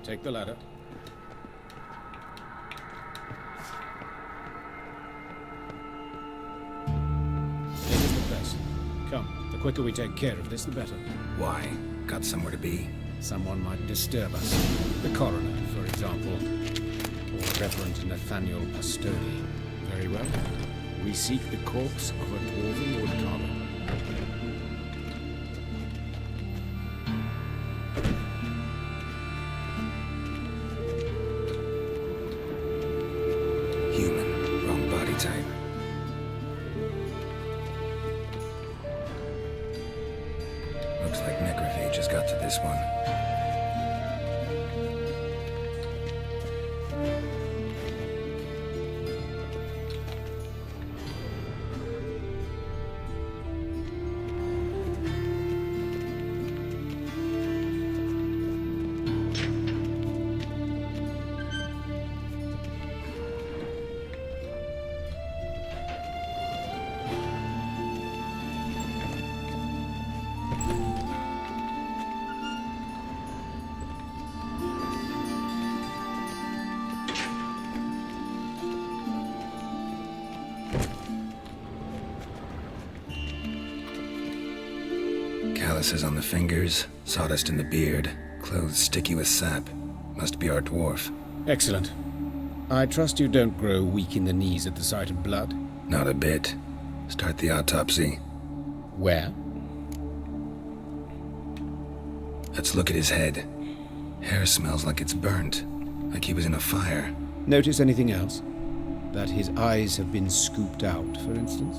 Take the ladder. This is the place. Come, the quicker we take care of this, the better. Why? Got somewhere to be? Someone might disturb us. The coroner, for example. Or Reverend Nathaniel Pastodi. Very well. We seek the corpse of a dwarven woodcarver. Human. Wrong body type. Looks like necrophage has got to this one. Calluses on the fingers, sawdust in the beard, clothes sticky with sap. Must be our dwarf. Excellent. I trust you don't grow weak in the knees at the sight of blood? Not a bit. Start the autopsy. Where? Let's look at his head. Hair smells like it's burnt, like he was in a fire. Notice anything else? That his eyes have been scooped out, for instance?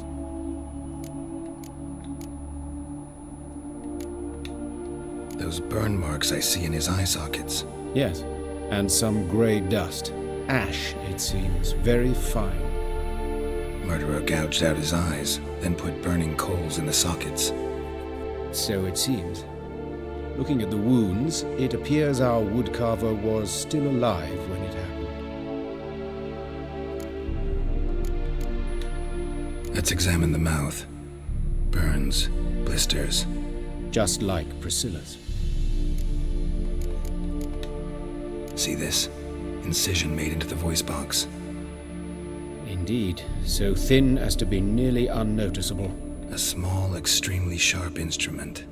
Those burn marks I see in his eye sockets. Yes, and some grey dust. Ash, it seems. Very fine. Murderer gouged out his eyes, then put burning coals in the sockets. So it seems. Looking at the wounds, it appears our woodcarver was still alive when it happened. Let's examine the mouth. Burns, blisters. Just like Priscilla's. See this? Incision made into the voice box. Indeed, so thin as to be nearly unnoticeable. A small, extremely sharp instrument.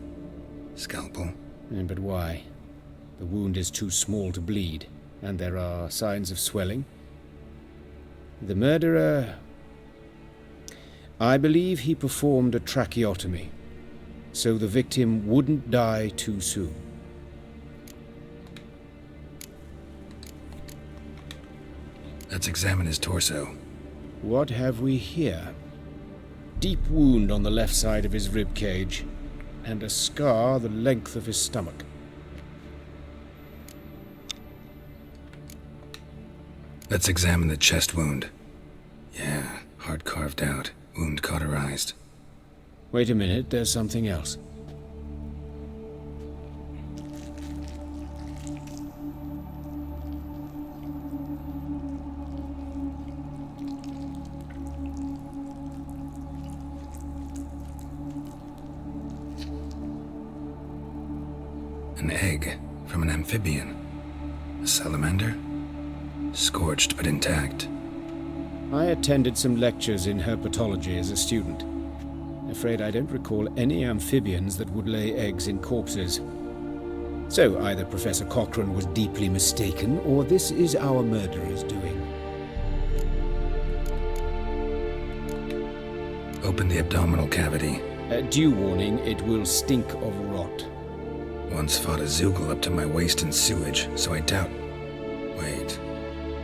Scalpel? But why? The wound is too small to bleed, and there are signs of swelling. The murderer... I believe he performed a tracheotomy, so the victim wouldn't die too soon. Let's examine his torso. What have we here? Deep wound on the left side of his rib cage, and a scar the length of his stomach. Let's examine the chest wound. Yeah, heart carved out, wound cauterized. Wait a minute, there's something else. An egg, From an amphibian. A salamander? Scorched but intact. I attended some lectures in herpetology as a student. Afraid I don't recall any amphibians that would lay eggs in corpses. So either Professor Cochrane was deeply mistaken, or this is our murderer's doing. Open the abdominal cavity. Due warning, it will stink of rot. Once fought a Zoogle up to my waist in sewage, so I doubt... Wait.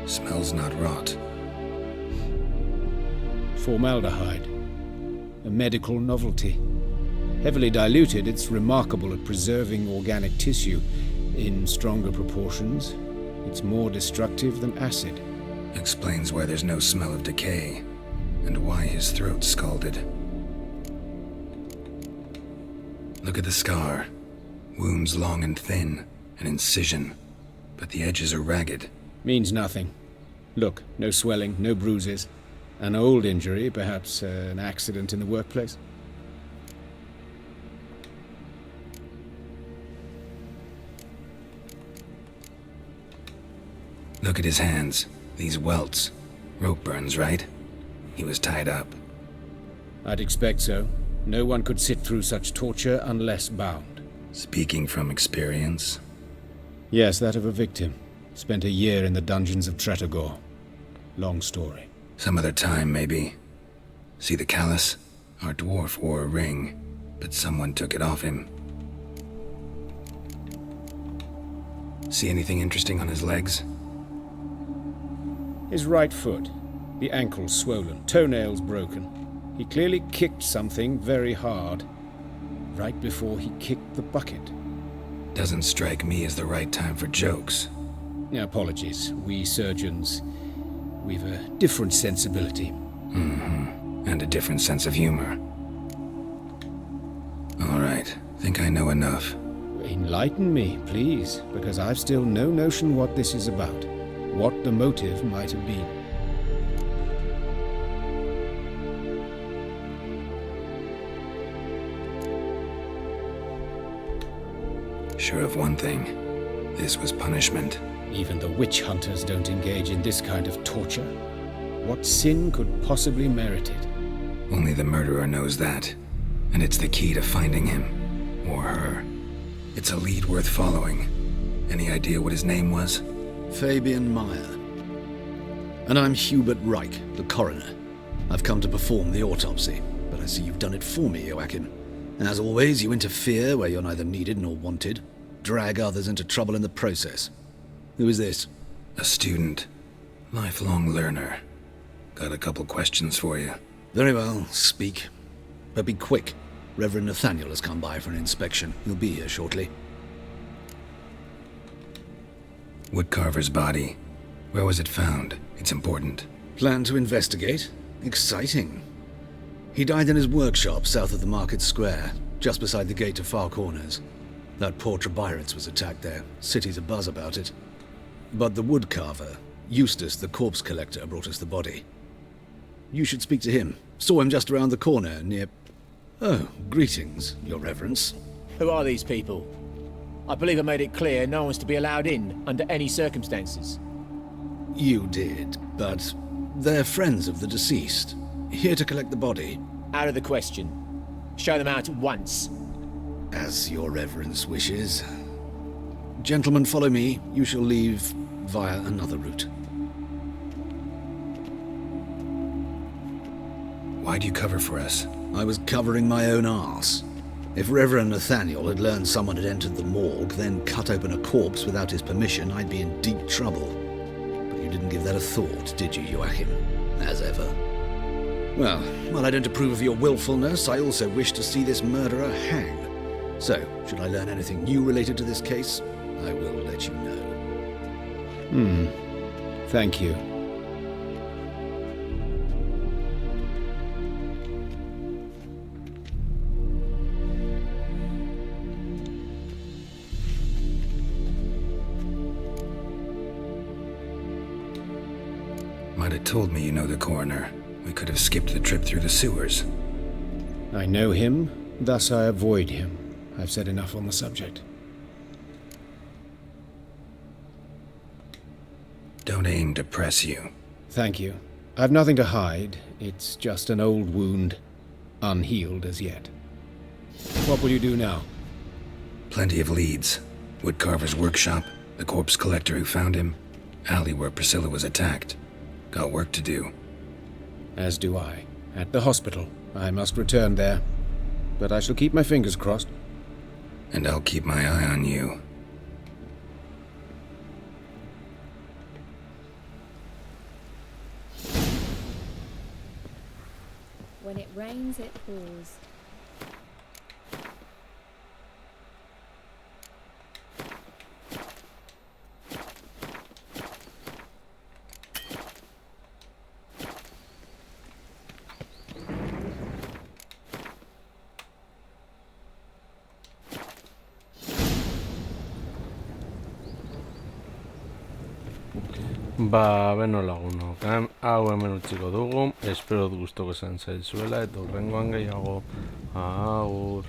Smells not rot. Formaldehyde. A medical novelty. Heavily diluted, it's remarkable at preserving organic tissue. In stronger proportions, it's more destructive than acid. Explains why there's no smell of decay, and why his throat's scalded. Look at the scar. Wounds long and thin, an incision, but the edges are ragged. Means nothing. Look, no swelling, no bruises. An old injury, perhaps an accident in the workplace. Look at his hands. These welts. Rope burns, right? He was tied up. I'd expect so. No one could sit through such torture unless bound. Speaking from experience? Yes, that of a victim. Spent a year in the dungeons of Tretogor. Long story. Some other time, maybe. See the callus? Our dwarf wore a ring, but someone took it off him. See anything interesting on his legs? His right foot. The ankle swollen, toenails broken. He clearly kicked something very hard. Right before he kicked the bucket. Doesn't strike me as the right time for jokes. Apologies. We surgeons, we've a different sensibility. Mm-hmm. And a different sense of humor. All right. Think I know enough. Enlighten me, please, because I've still no notion what this is about. What the motive might have been. Sure of one thing. This was punishment. Even the witch hunters don't engage in this kind of torture. What sin could possibly merit it? Only the murderer knows that. And it's the key to finding him. Or her. It's a lead worth following. Any idea what his name was? Fabian Meyer. And I'm Hubert Reich, the coroner. I've come to perform the autopsy, but I see you've done it for me, Joachim. As always, you interfere where you're neither needed nor wanted. Drag others into trouble in the process. Who is this? A student. Lifelong learner. Got a couple questions for you. Very well, speak. But be quick. Reverend Nathaniel has come by for an inspection. He'll be here shortly. Woodcarver's body. Where was it found? It's important. Plan to investigate? Exciting. He died in his workshop south of the market square, just beside the gate to Far Corners. That poor Trebirates was attacked there. City's abuzz about it. But the woodcarver, Eustace the corpse collector, brought us the body. You should speak to him. Saw him just around the corner near... Oh, greetings, your reverence. Who are these people? I believe I made it clear no one's to be allowed in under any circumstances. You did, but they're friends of the deceased. Here to collect the body. Out of the question. Show them out at once. As your reverence wishes. Gentlemen, follow me. You shall leave via another route. Why'd you cover for us? I was covering my own arse. If Reverend Nathaniel had learned someone had entered the morgue, then cut open a corpse without his permission, I'd be in deep trouble. But you didn't give that a thought, did you, Joachim? As ever. Well, while I don't approve of your willfulness, I also wish to see this murderer hang. So, should I learn anything new related to this case, I will let you know. Thank you. Might have told me you know the coroner. We could have skipped the trip through the sewers. I know him, thus I avoid him. I've said enough on the subject. Don't aim to press you. Thank you. I've nothing to hide. It's just an old wound, unhealed as yet. What will you do now? Plenty of leads. Woodcarver's workshop, the corpse collector who found him, alley where Priscilla was attacked. Got work to do. As do I. At the hospital. I must return there. But I shall keep my fingers crossed. And I'll keep my eye on you. When it rains, it pours. Ba, beno lagunok, hau hemen utziko dugu, espero gustoko izan zaizuela eta hurrengoan gehiago, agur.